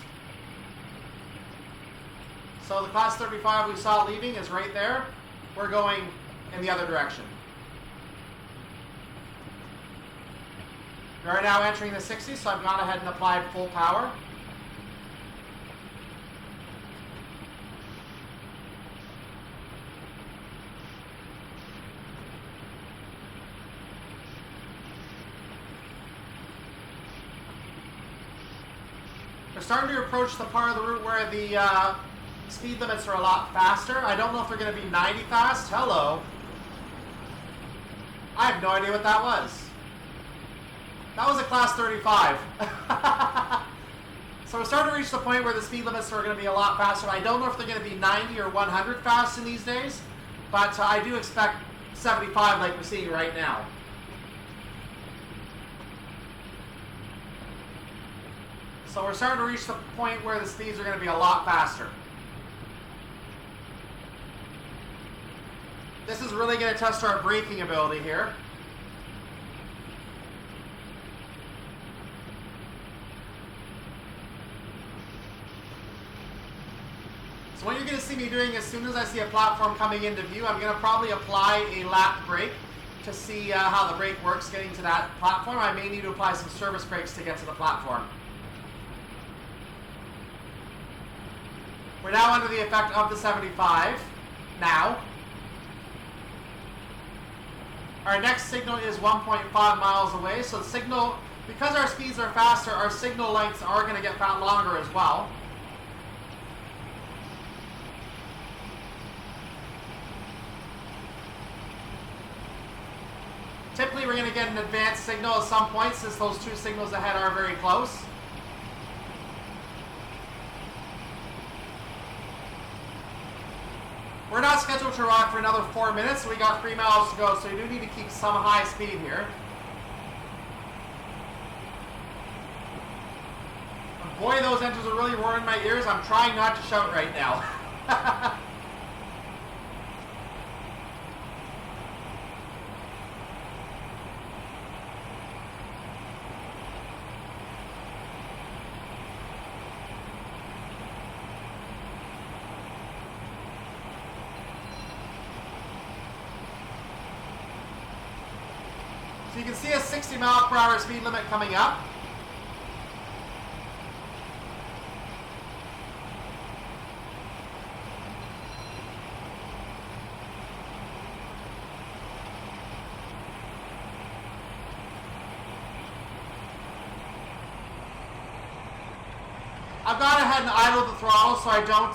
So the Class 35 we saw leaving is right there. We're going in the other direction. We are now entering the 60s, so I've gone ahead and applied full power. We're starting to approach the part of the route where the speed limits are a lot faster. I don't know if they're going to be 90 fast. Hello. I have no idea what that was. That was a Class 35. So we're starting to reach the point where the speed limits are going to be a lot faster. I don't know if they're going to be 90 or 100 fast in these days, but I do expect 75 like we're seeing right now. So we're starting to reach the point where the speeds are going to be a lot faster. This is really going to test our braking ability here. So what you're going to see me doing as soon as I see a platform coming into view, I'm going to probably apply a lap brake to see how the brake works getting to that platform. I may need to apply some service brakes to get to the platform. We're now under the effect of the 75 now. Our next signal is 1.5 miles away, so the signal, because our speeds are faster, our signal lengths are going to get longer as well. Typically, we're going to get an advanced signal at some point, since those two signals ahead are very close. We're not scheduled to rock for another 4 minutes, so we got 3 miles to go, so we do need to keep some high speed here. And boy, those engines are really roaring in my ears. I'm trying not to shout right now. can see a 60-mile-per-hour speed limit coming up. I've gone ahead and idled the throttle so I don't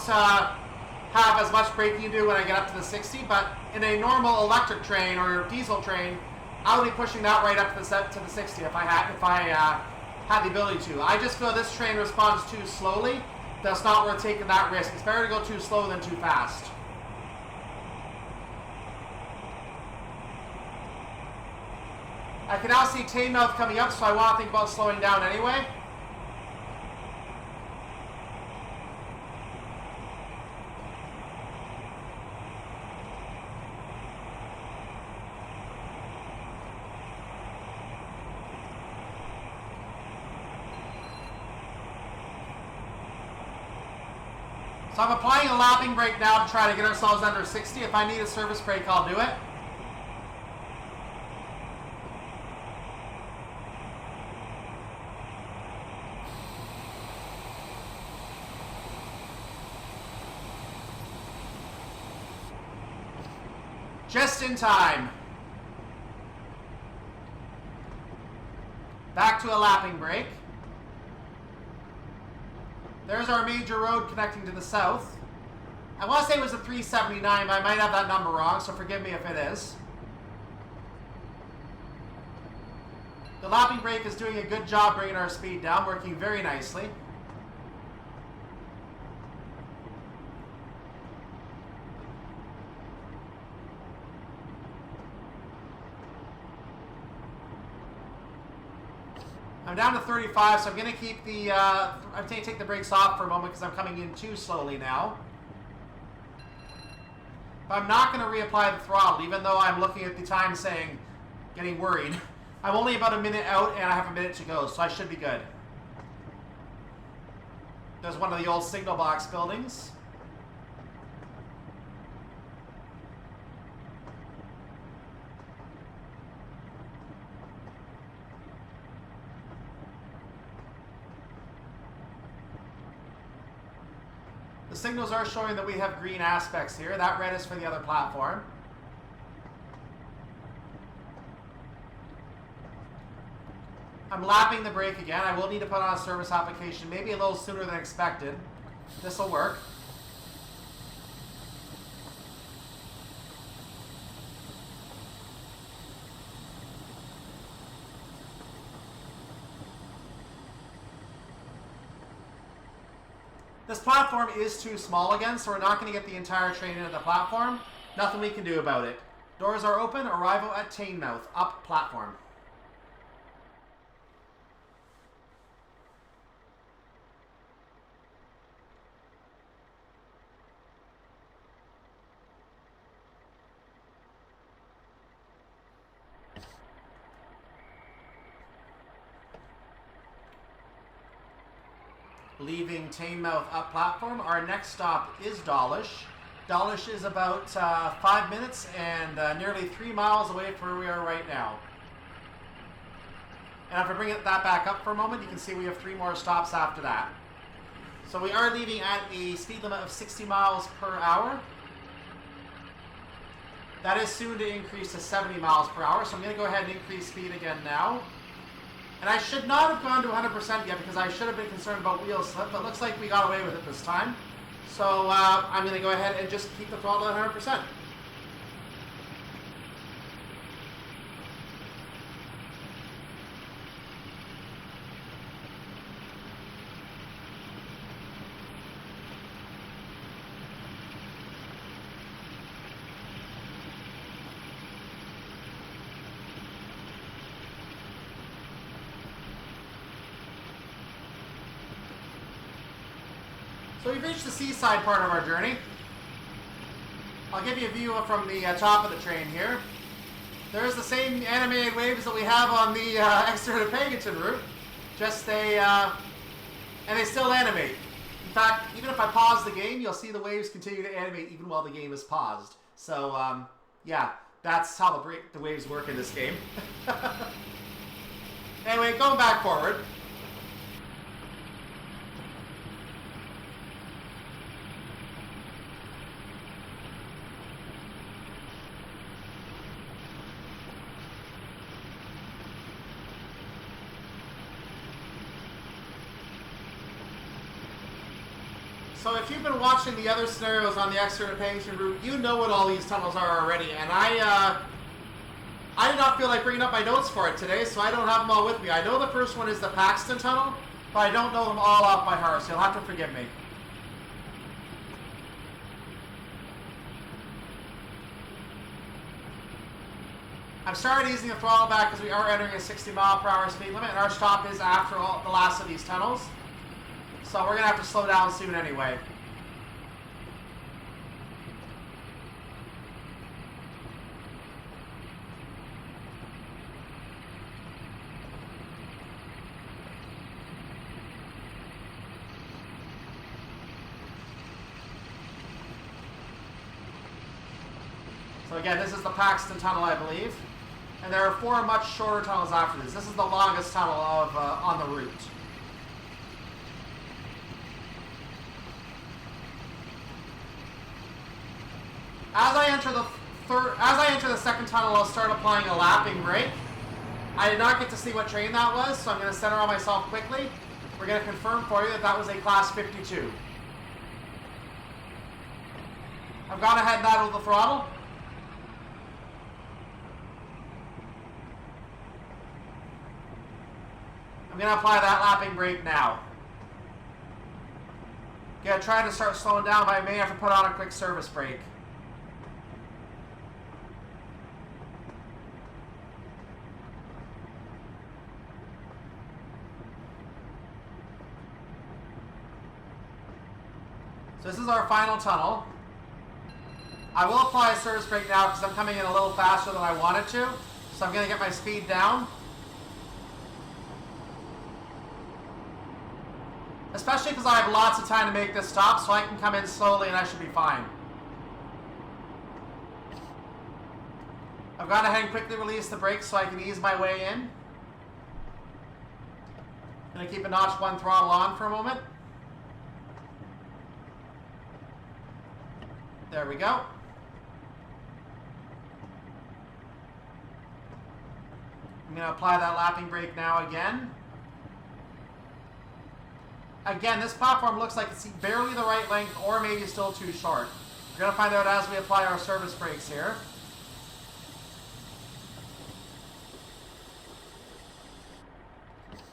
have as much braking to do when I get up to the 60, but in a normal electric train or diesel train, I would be pushing that right up to the 60 if I had the ability to. I just feel this train responds too slowly. That's not worth taking that risk. It's better to go too slow than too fast. I can now see Teignmouth coming up, so I want to think about slowing down anyway. So I'm applying a lapping brake now to try to get ourselves under 60. If I need a service brake, I'll do it. Just in time. Back to a lapping brake. There's our major road connecting to the south. I want to say it was a 379, but I might have that number wrong, so forgive me if it is. The lapping brake is doing a good job bringing our speed down, working very nicely. I'm down to 35, so I'm going to keep the, I'm going to take the brakes off for a moment because I'm coming in too slowly now. But I'm not going to reapply the throttle, even though I'm looking at the time saying, getting worried. I'm only about a minute out and I have a minute to go, so I should be good. There's one of the old signal box buildings. The signals are showing that we have green aspects here. That red is for the other platform. I'm lapping the brake again. I will need to put on a service application, maybe a little sooner than expected. This will work. This platform is too small again, so we're not going to get the entire train into the platform. Nothing we can do about it. Doors are open. Arrival at Teignmouth. Up platform. Leaving Teignmouth up platform, our next stop is Dawlish. Dawlish is about 5 minutes and nearly 3 miles away from where we are right now. And if I bring that back up for a moment, you can see we have 3 more stops after that. So we are leaving at a speed limit of 60 miles per hour. That is soon to increase to 70 miles per hour, so I'm going to go ahead and increase speed again now. And I should not have gone to 100% yet because I should have been concerned about wheel slip, but it looks like we got away with it this time. So I'm going to go ahead and just keep the throttle at 100%. So we've reached the seaside part of our journey. I'll give you a view from the top of the train here. There's the same animated waves that we have on the Exeter to Paignton route, just and they still animate. In fact, even if I pause the game, you'll see the waves continue to animate even while the game is paused. So, yeah, That's how the waves work in this game. Anyway, going back forward. So if you've been watching the other scenarios on the Exeter to Paignton route, you know what all these tunnels are already, and I did not feel like bringing up my notes for it today, so I don't have them all with me. I know the first one is the Paignton tunnel, but I don't know them all off by heart, so you'll have to forgive me. I'm starting easing the throttle back because we are entering a 60-mile-per-hour speed limit, and our stop is after the last of these tunnels. So we're going to have to slow down soon anyway. So again, this is the Paignton tunnel, I believe. And there are 4 much shorter tunnels after this. This is the longest tunnel of on the route. As I enter the second tunnel, I'll start applying a lapping brake. I did not get to see what train that was, so I'm going to center on myself quickly. We're going to confirm for you that that was a Class 52. I've gone ahead and added the throttle. I'm going to apply that lapping brake now. Going to try to start slowing down, but I may have to put on a quick service brake. So this is our final tunnel. I will apply a service brake now because I'm coming in a little faster than I wanted to. So I'm going to get my speed down. Especially because I have lots of time to make this stop, so I can come in slowly and I should be fine. I've gone ahead and quickly released the brakes so I can ease my way in. I'm going to keep a notch 1 throttle on for a moment. There we go. I'm going to apply that lapping brake now again. Again, this platform looks like it's barely the right length or maybe still too short. We're going to find out as we apply our service brakes here.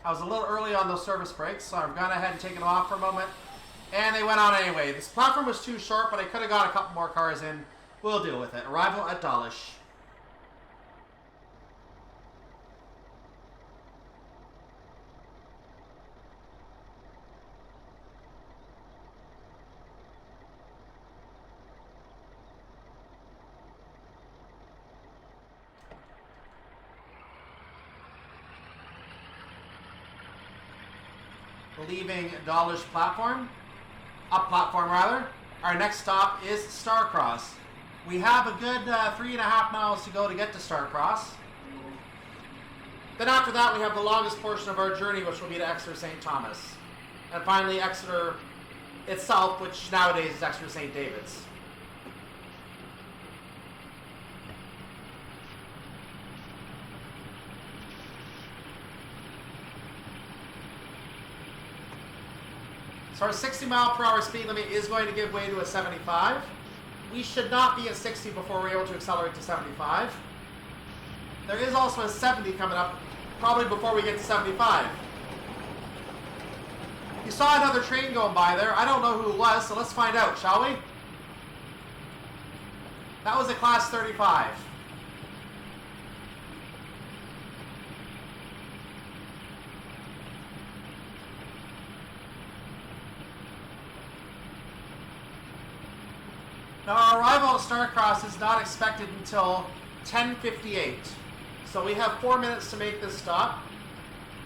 I was a little early on those service brakes, so I've gone ahead and taken them off for a moment. And they went on anyway. This platform was too short, but I could have got a couple more cars in. We'll deal with it. Arrival at Dawlish. Leaving Dawlish platform. Up platform rather. Our next stop is Starcross. We have a good 3.5 miles to go to get to Starcross. Then after that we have the longest portion of our journey, which will be to Exeter St. Thomas. And finally Exeter itself, which nowadays is Exeter St. David's. So our 60-mile-per-hour speed limit is going to give way to a 75. We should not be at 60 before we're able to accelerate to 75. There is also a 70 coming up, probably before we get to 75. You saw another train going by there. I don't know who it was, so let's find out, shall we? That was a Class 35. Now our arrival at Starcross is not expected until 10:58. So we have 4 minutes to make this stop.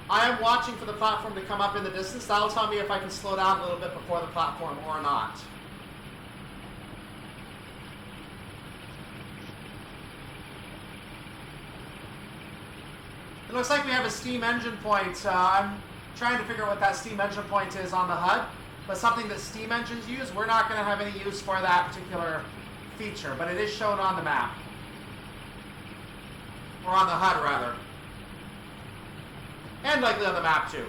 I am watching for the platform to come up in the distance. That'll tell me if I can slow down a little bit before the platform or not. It looks like we have a steam engine point. I'm trying to figure out what that steam engine point is on the HUD, but something that steam engines use, we're not going to have any use for that particular feature, but it is shown on the map. Or on the HUD, rather. And likely on the map, too.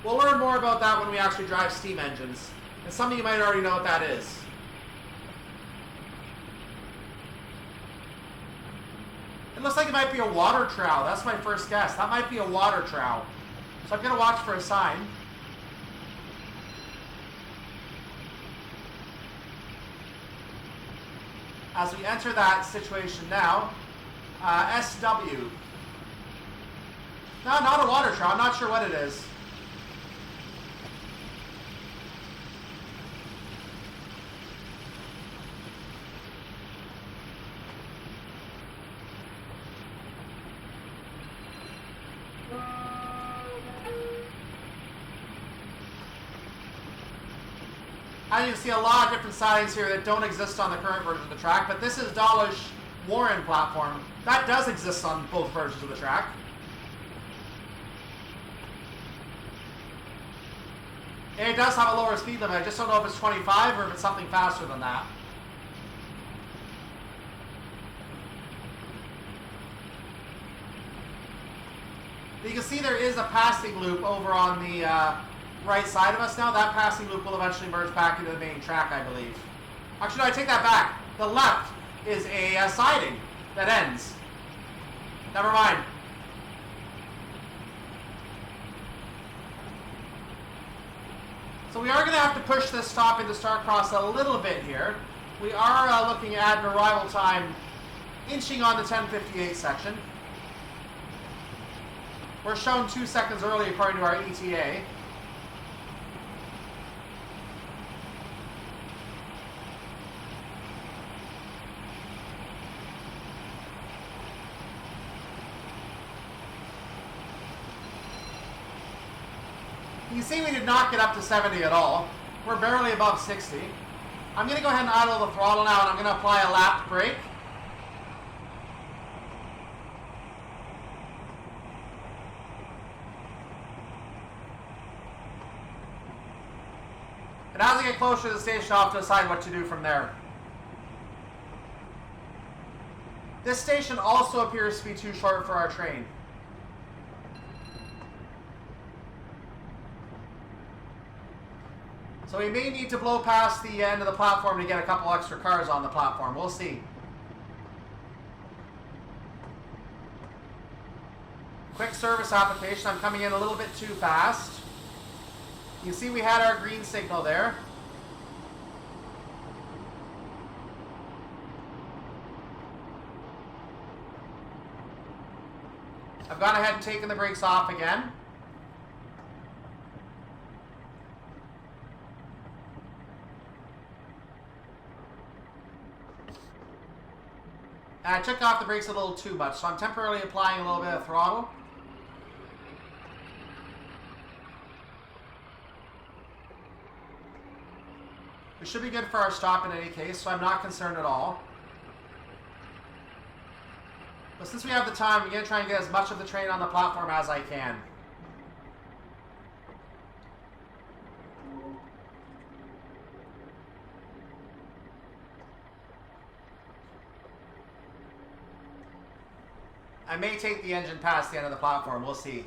We'll learn more about that when we actually drive steam engines. And some of you might already know what that is. It looks like it might be a water trowel. That's my first guess. That might be a water trowel. So I'm going to watch for a sign. As we enter that situation now, SW. No, not a water trowel. I'm not sure what it is. As you can see, a lot of different sidings here that don't exist on the current version of the track, but this is Dawlish Warren platform. That does exist on both versions of the track. And it does have a lower speed limit. I just don't know if it's 25 or if it's something faster than that. But you can see there is a passing loop over on the right side of us now. That passing loop will eventually merge back into the main track, I believe. Actually, no, I take that back. The left is a siding that ends. Never mind. So we are going to have to push this stop into Starcross a little bit here. We are looking at an arrival time inching on the 10:58 section. We're shown 2 seconds early according to our ETA. You can see we did not get up to 70 at all. We're barely above 60. I'm going to go ahead and idle the throttle now, and I'm going to apply a lap brake. And as I get closer to the station, I'll have to decide what to do from there. This station also appears to be too short for our train. So we may need to blow past the end of the platform to get a couple extra cars on the platform. We'll see. Quick service application. I'm coming in a little bit too fast. You see we had our green signal there. I've gone ahead and taken the brakes off again. And I took off the brakes a little too much, so I'm temporarily applying a little bit of throttle. We should be good for our stop in any case, so I'm not concerned at all. But since we have the time, I'm going to try and get as much of the train on the platform as I can. I may take the engine past the end of the platform. We'll see.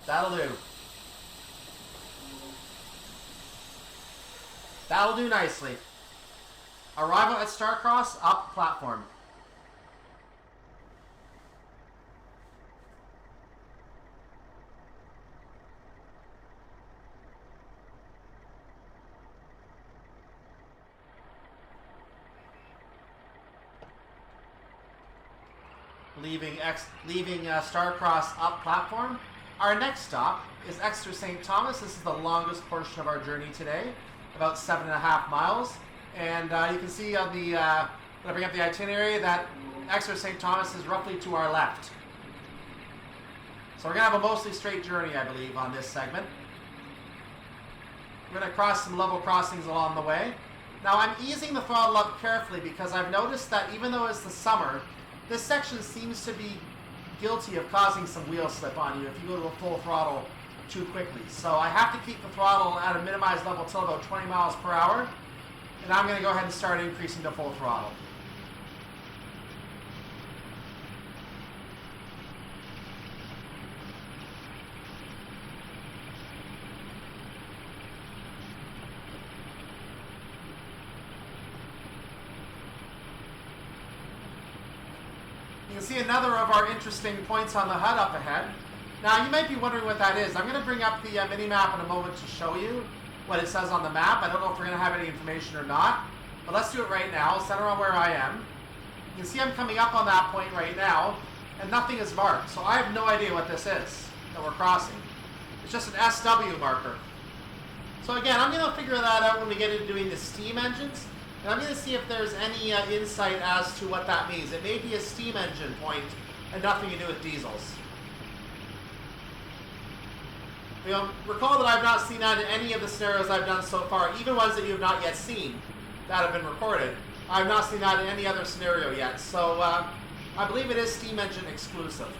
That'll do. That'll do nicely. Arrival at Starcross, up platform. Leaving Starcross up platform. Our next stop is Exeter St. Thomas. This is the longest portion of our journey today, about 7.5 miles. And you can see on the, when I bring up the itinerary, that Exeter St. Thomas is roughly to our left. So we're going to have a mostly straight journey, I believe, on this segment. We're going to cross some level crossings along the way. Now I'm easing the throttle up carefully because I've noticed that even though it's the summer, this section seems to be guilty of causing some wheel slip on you if you go to a full throttle too quickly. So I have to keep the throttle at a minimized level till about 20 miles per hour. And I'm going to go ahead and start increasing to full throttle. You can see another of our interesting points on the HUD up ahead. Now you might be wondering what that is. I'm going to bring up the mini-map in a moment to show you what it says on the map. I don't know if we're going to have any information or not, but let's do it right now. Center on where I am. You can see I'm coming up on that point right now, and nothing is marked. So I have no idea what this is that we're crossing. It's just an SW marker. So again, I'm going to figure that out when we get into doing the steam engines. And I'm going to see if there's any insight as to what that means. It may be a steam engine point and nothing to do with diesels. You know, recall that I've not seen that in any of the scenarios I've done so far, even ones that you have not yet seen that have been recorded. I've not seen that in any other scenario yet. So I believe it is steam engine exclusive.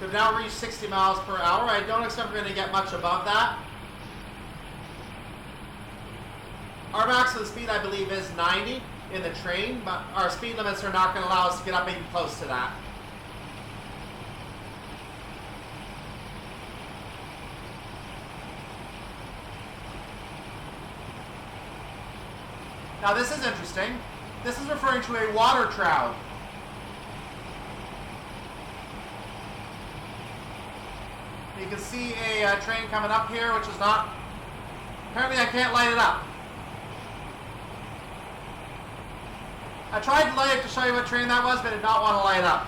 We've now reached 60 miles per hour. I don't expect we're going to get much above that. Our maximum speed, I believe, is 90 in the train, but our speed limits are not going to allow us to get up even close to that. Now this is interesting. This is referring to a water trout. You can see a train coming up here, which is not... Apparently I can't light it up. I tried to light it to show you what train that was, but it did not want to light up.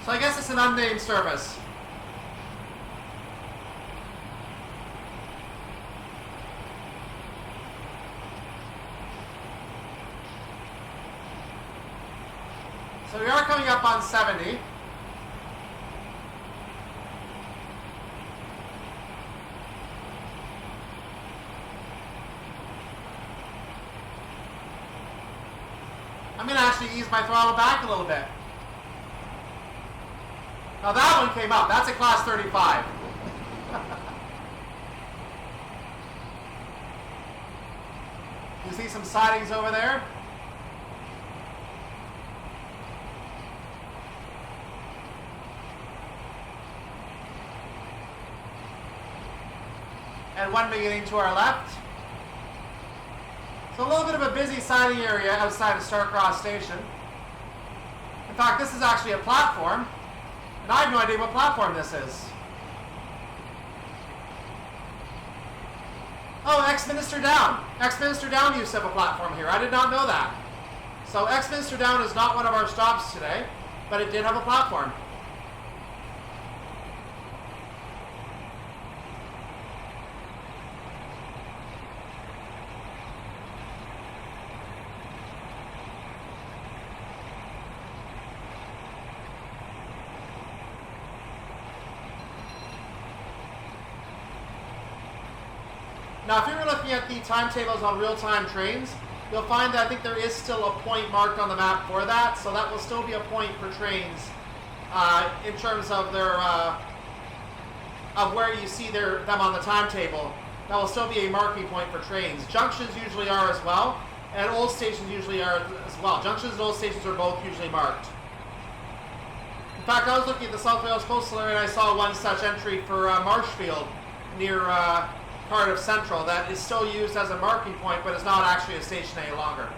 So I guess it's an unnamed service. So we are coming up on 70. I'm going to actually ease my throttle back a little bit. Now that one came up. That's a class 35. You see some sidings over there? And one beginning to our left. So a little bit of a busy siding area outside of Starcross station. In fact, this is actually a platform, and I have no idea what platform this is. Oh, Exminster Down. Exminster Down used to have a platform here. I did not know that. So Exminster Down is not one of our stops today, but it did have a platform. Now, if you're looking at the timetables on real-time trains, you'll find that I think there is still a point marked on the map for that, so that will still be a point for trains in terms of their of where you see them on the timetable. That will still be a marking point for trains. Junctions usually are as well, And old stations usually are as well. Junctions and old stations are both usually marked. In fact, I was looking at the South Wales coastal area and I saw one such entry for Marshfield near Cardiff Central that is still used as a marking point, but it's not actually a station any longer.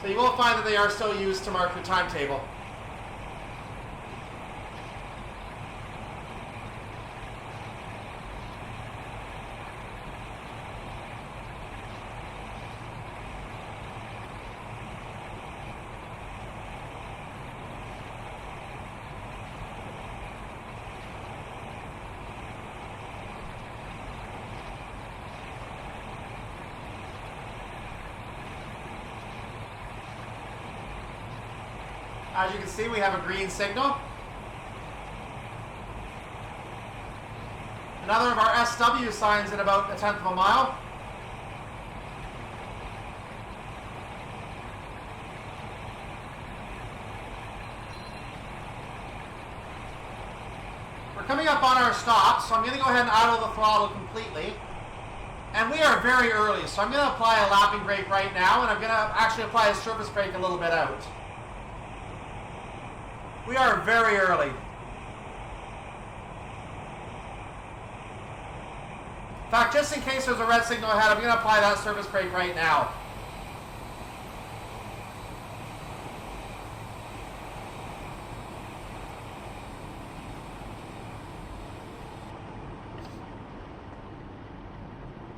So you will find that they are still used to mark the timetable. As you can see, we have a green signal. Another of our SW signs in about 1/10 of a mile. We're coming up on our stop, so I'm going to go ahead and idle the throttle completely. And we are very early, so I'm going to apply a lapping brake right now, and I'm going to actually apply a surface brake a little bit out. We are very early. In fact, just in case there's a red signal ahead, I'm going to apply that surface brake right now.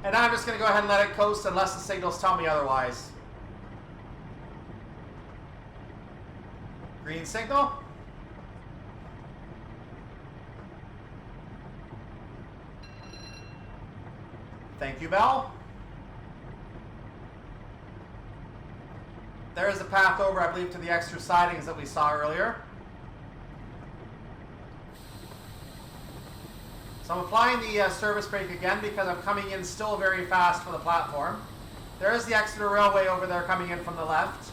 And now I'm just going to go ahead and let it coast unless the signals tell me otherwise. Green signal. Thank you, Bell. There is the path over, I believe, to the Exeter sidings that we saw earlier. So I'm applying the service brake again because I'm coming in still very fast for the platform. There is the Exeter Railway over there coming in from the left.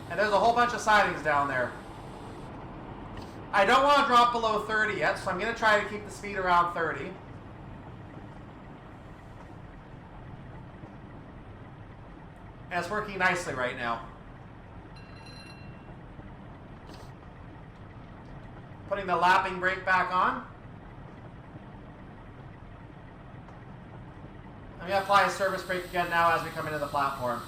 And there's a whole bunch of sidings down there. I don't want to drop below 30 yet, so I'm going to try to keep the speed around 30. And it's working nicely right now. Putting the lapping brake back on. I'm going to apply a service brake again now as we come into the platform.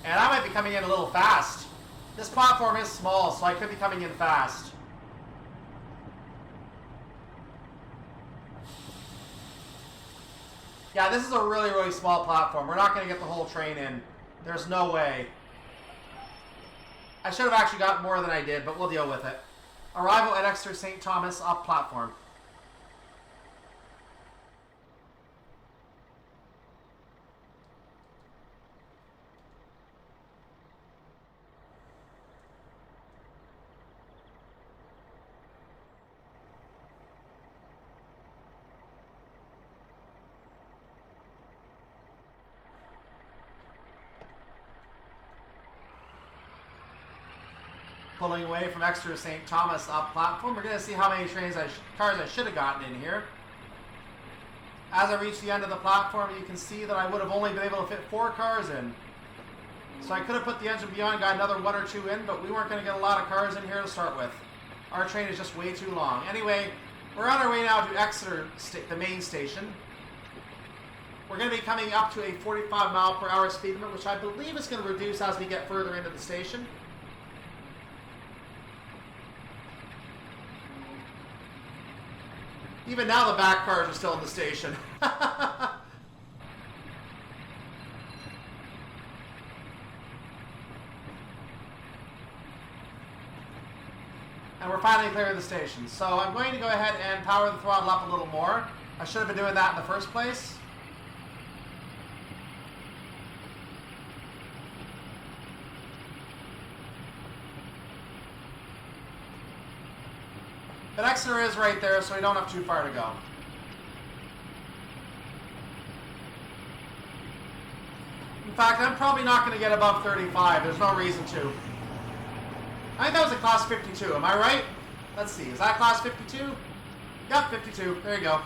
And I might be coming in a little fast. This platform is small, so I could be coming in fast. Yeah, this is a really, really small platform. We're not going to get the whole train in. There's no way. I should have actually got more than I did, but we'll deal with it. Arrival at Exeter St. Thomas up platform. Pulling away from Exeter St. Thomas up platform. We're going to see how many cars I should have gotten in here. As I reach the end of the platform, you can see that I would have only been able to fit 4 cars in. So I could have put the engine beyond, got another 1 or 2 in, but we weren't going to get a lot of cars in here to start with. Our train is just way too long. Anyway, we're on our way now to Exeter, the main station. We're going to be coming up to a 45 mile per hour speed limit, which I believe is going to reduce as we get further into the station. Even now the back cars are still in the station. And we're finally clearing the station. So I'm going to go ahead and power the throttle up a little more. I should have been doing that in the first place. But Exeter is right there, so we don't have too far to go. In fact, I'm probably not going to get above 35. There's no reason to. I think that was a class 52. Am I right? Let's see. Is that class 52? Yep, 52. There you go.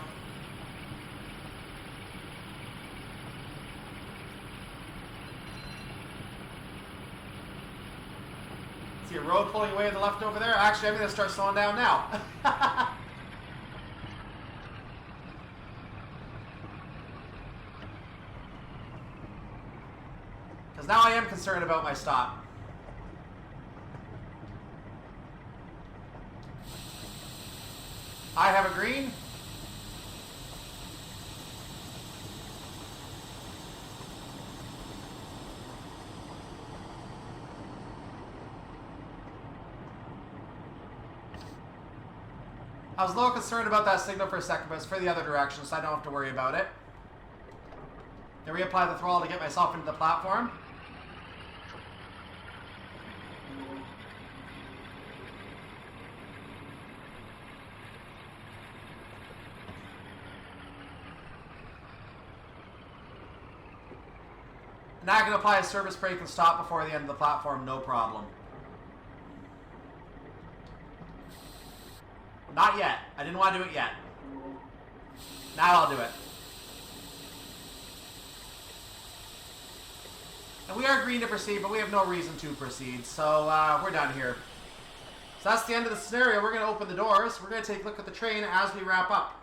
See a road pulling away to the left over there? Actually, I'm going to start slowing down now. Because now I am concerned about my stop. I have a green. I was a little concerned about that signal for a second, but it's for the other direction, so I don't have to worry about it. Then reapply the throttle to get myself into the platform. Now I can apply a service brake and stop before the end of the platform, no problem. Not yet. I didn't want to do it yet. Now I'll do it. And we are green to proceed, but we have no reason to proceed. So we're done here. So that's the end of the scenario. We're going to open the doors. We're going to take a look at the train as we wrap up.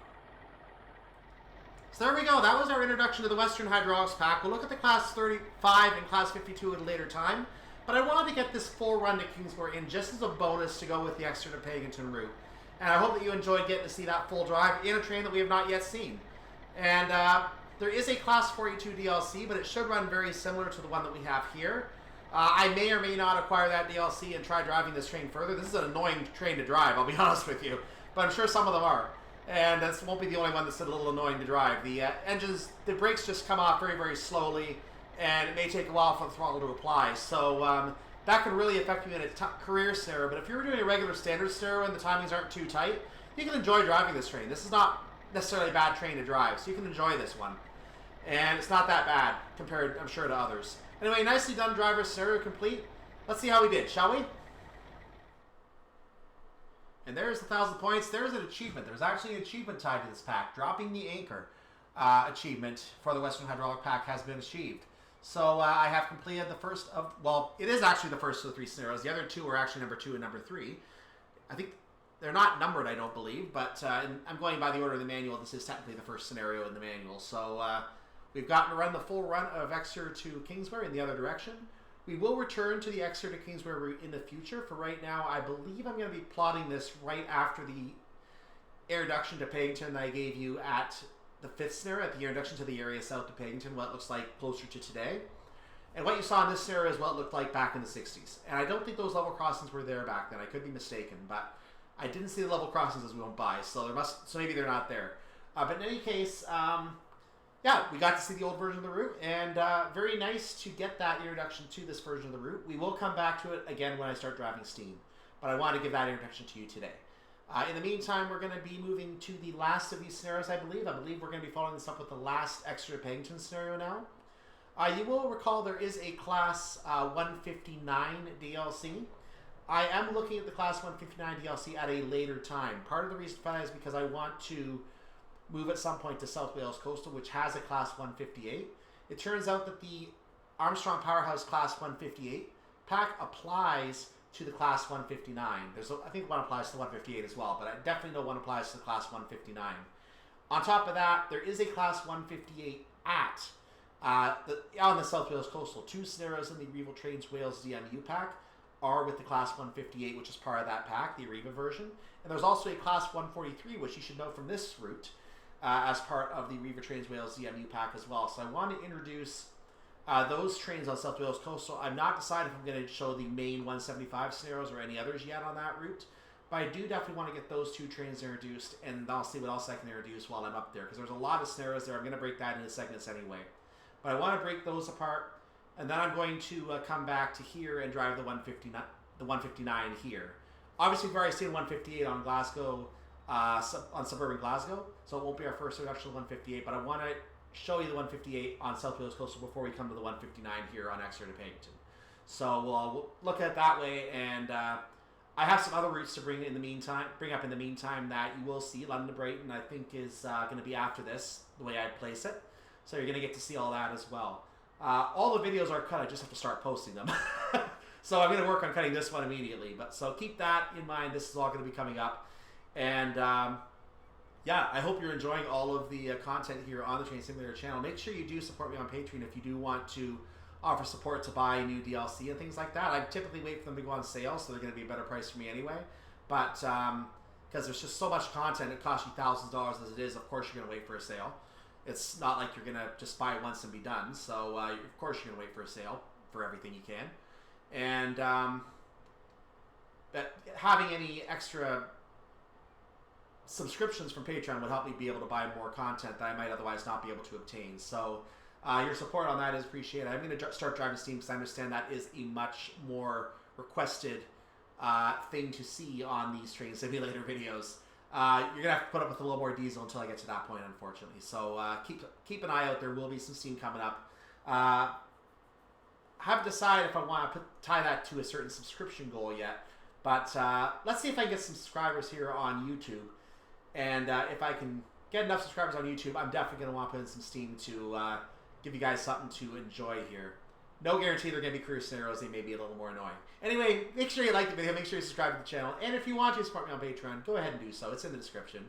So there we go. That was our introduction to the Western Hydraulics Pack. We'll look at the Class 35 and Class 52 at a later time. But I wanted to get this full run to Kingswear in just as a bonus to go with the Exeter to Paignton route. And I hope that you enjoyed getting to see that full drive in a train that we have not yet seen. And there is a Class 42 DLC, but it should run very similar to the one that we have here. I may or may not acquire that DLC and try driving this train further. This is an annoying train to drive, I'll be honest with you. But I'm sure some of them are. And this won't be the only one that's a little annoying to drive. The engines, the brakes just come off very, very slowly, and it may take a while for the throttle to apply. So that could really affect you in a career scenario. But if you're doing a regular standard scenario and the timings aren't too tight, you can enjoy driving this train. This is not necessarily a bad train to drive, so you can enjoy this one. And it's not that bad compared, I'm sure, to others. Anyway, nicely done, driver. Scenario complete. Let's see how we did, shall we? And there's the 1,000 points. There's an achievement. There's actually an achievement tied to this pack. Dropping the anchor achievement for the Western Hydraulic Pack has been achieved. So I have completed the first of, well, it is actually the first of the 3 scenarios. The other 2 are actually number 2 and number 3. I think they're not numbered, I don't believe, but I'm going by the order of the manual. This is technically the first scenario in the manual. So we've gotten to run the full run of Exeter to Kingswear in the other direction. We will return to the Exeter to Kingswear route in the future. For right now, I believe I'm going to be plotting this right after the introduction to Paignton that I gave you at the 5th scenario, at the introduction to the area south to Paignton, what it looks like closer to today. And what you saw in this scenario is what it looked like back in the 60s. And I don't think those level crossings were there back then. I could be mistaken, but I didn't see the level crossings as we went by, so maybe they're not there. But in any case, yeah, we got to see the old version of the route, and very nice to get that introduction to this version of the route. We will come back to it again when I start driving Steam, but I want to give that introduction to you today. In the meantime, we're going to be moving to the last of these scenarios, I believe. I believe we're going to be following this up with the last Exeter Paignton scenario now. You will recall there is a Class 159 DLC. I am looking at the Class 159 DLC at a later time. Part of the reason for that is because I want to move at some point to South Wales Coastal, which has a Class 158. It turns out that the Armstrong Powerhouse Class 158 pack applies to the Class 159. I think one applies to the 158 as well, but I definitely know one applies to the Class 159. On top of that, there is a Class 158 on the South Wales Coastal. 2 scenarios in the Riviera Trains Wales ZMU pack are with the Class 158, which is part of that pack, the Arriva version. And there's also a Class 143, which you should know from this route, as part of the Riviera Trains Wales ZMU pack as well. So I want to introduce those trains on South Wales Coastal. I'm not decided if I'm going to show the main 175 scenarios or any others yet on that route, but I do definitely want to get those 2 trains introduced, and I'll see what else I can introduce while I'm up there, because there's a lot of scenarios there. I'm going to break that into segments anyway. But I want to break those apart, and then I'm going to come back to here and drive the 159 here. Obviously, we've already seen 158 on Glasgow, on suburban Glasgow, so it won't be our first introduction to 158, but I want to show you the 158 on South Wales Coastal before we come to the 159 here on Exeter to Paignton. So we'll look at it that way, and I have some other routes to bring up in the meantime that you will see. London to Brighton, I think, is going to be after this, the way I place it. So you're going to get to see all that as well. All the videos are cut. I just have to start posting them. So I'm going to work on cutting this one immediately. So keep that in mind. This is all going to be coming up. And yeah, I hope you're enjoying all of the content here on the Train Simulator channel. Make sure you do support me on Patreon if you do want to offer support to buy new DLC and things like that. I typically wait for them to go on sale, so they're going to be a better price for me anyway. But because there's just so much content, it costs you thousands of dollars as it is. Of course, you're going to wait for a sale. It's not like you're going to just buy it once and be done. So of course, you're going to wait for a sale for everything you can. And but having any extra subscriptions from Patreon would help me be able to buy more content that I might otherwise not be able to obtain. So your support on that is appreciated. I'm going to start driving Steam because I understand that is a much more requested thing to see on these Train Simulator videos. You're going to have to put up with a little more diesel until I get to that point, unfortunately. So keep an eye out. There will be some Steam coming up. Haven't decided if I want to tie that to a certain subscription goal yet. But let's see if I can get some subscribers here on YouTube. And if I can get enough subscribers on YouTube, I'm definitely going to want to put in some Steam to give you guys something to enjoy here. No guarantee they're going to be career scenarios. They may be a little more annoying. Anyway, make sure you like the video. Make sure you subscribe to the channel. And if you want to support me on Patreon, go ahead and do so. It's in the description.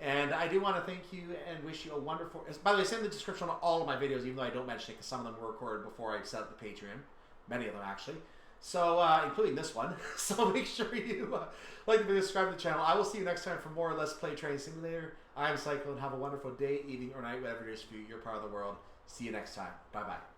And I do want to thank you and wish you a wonderful... By the way, it's in the description on all of my videos, even though I don't mention it, because some of them were recorded before I set up the Patreon. Many of them, actually. So, including this one. So make sure you like the video, subscribe to the channel. I will see you next time for more Let's Play Train Simulator. I'm Cyclone. Have a wonderful day, evening, or night, whatever it is for you. You're part of the world. See you next time. Bye-bye.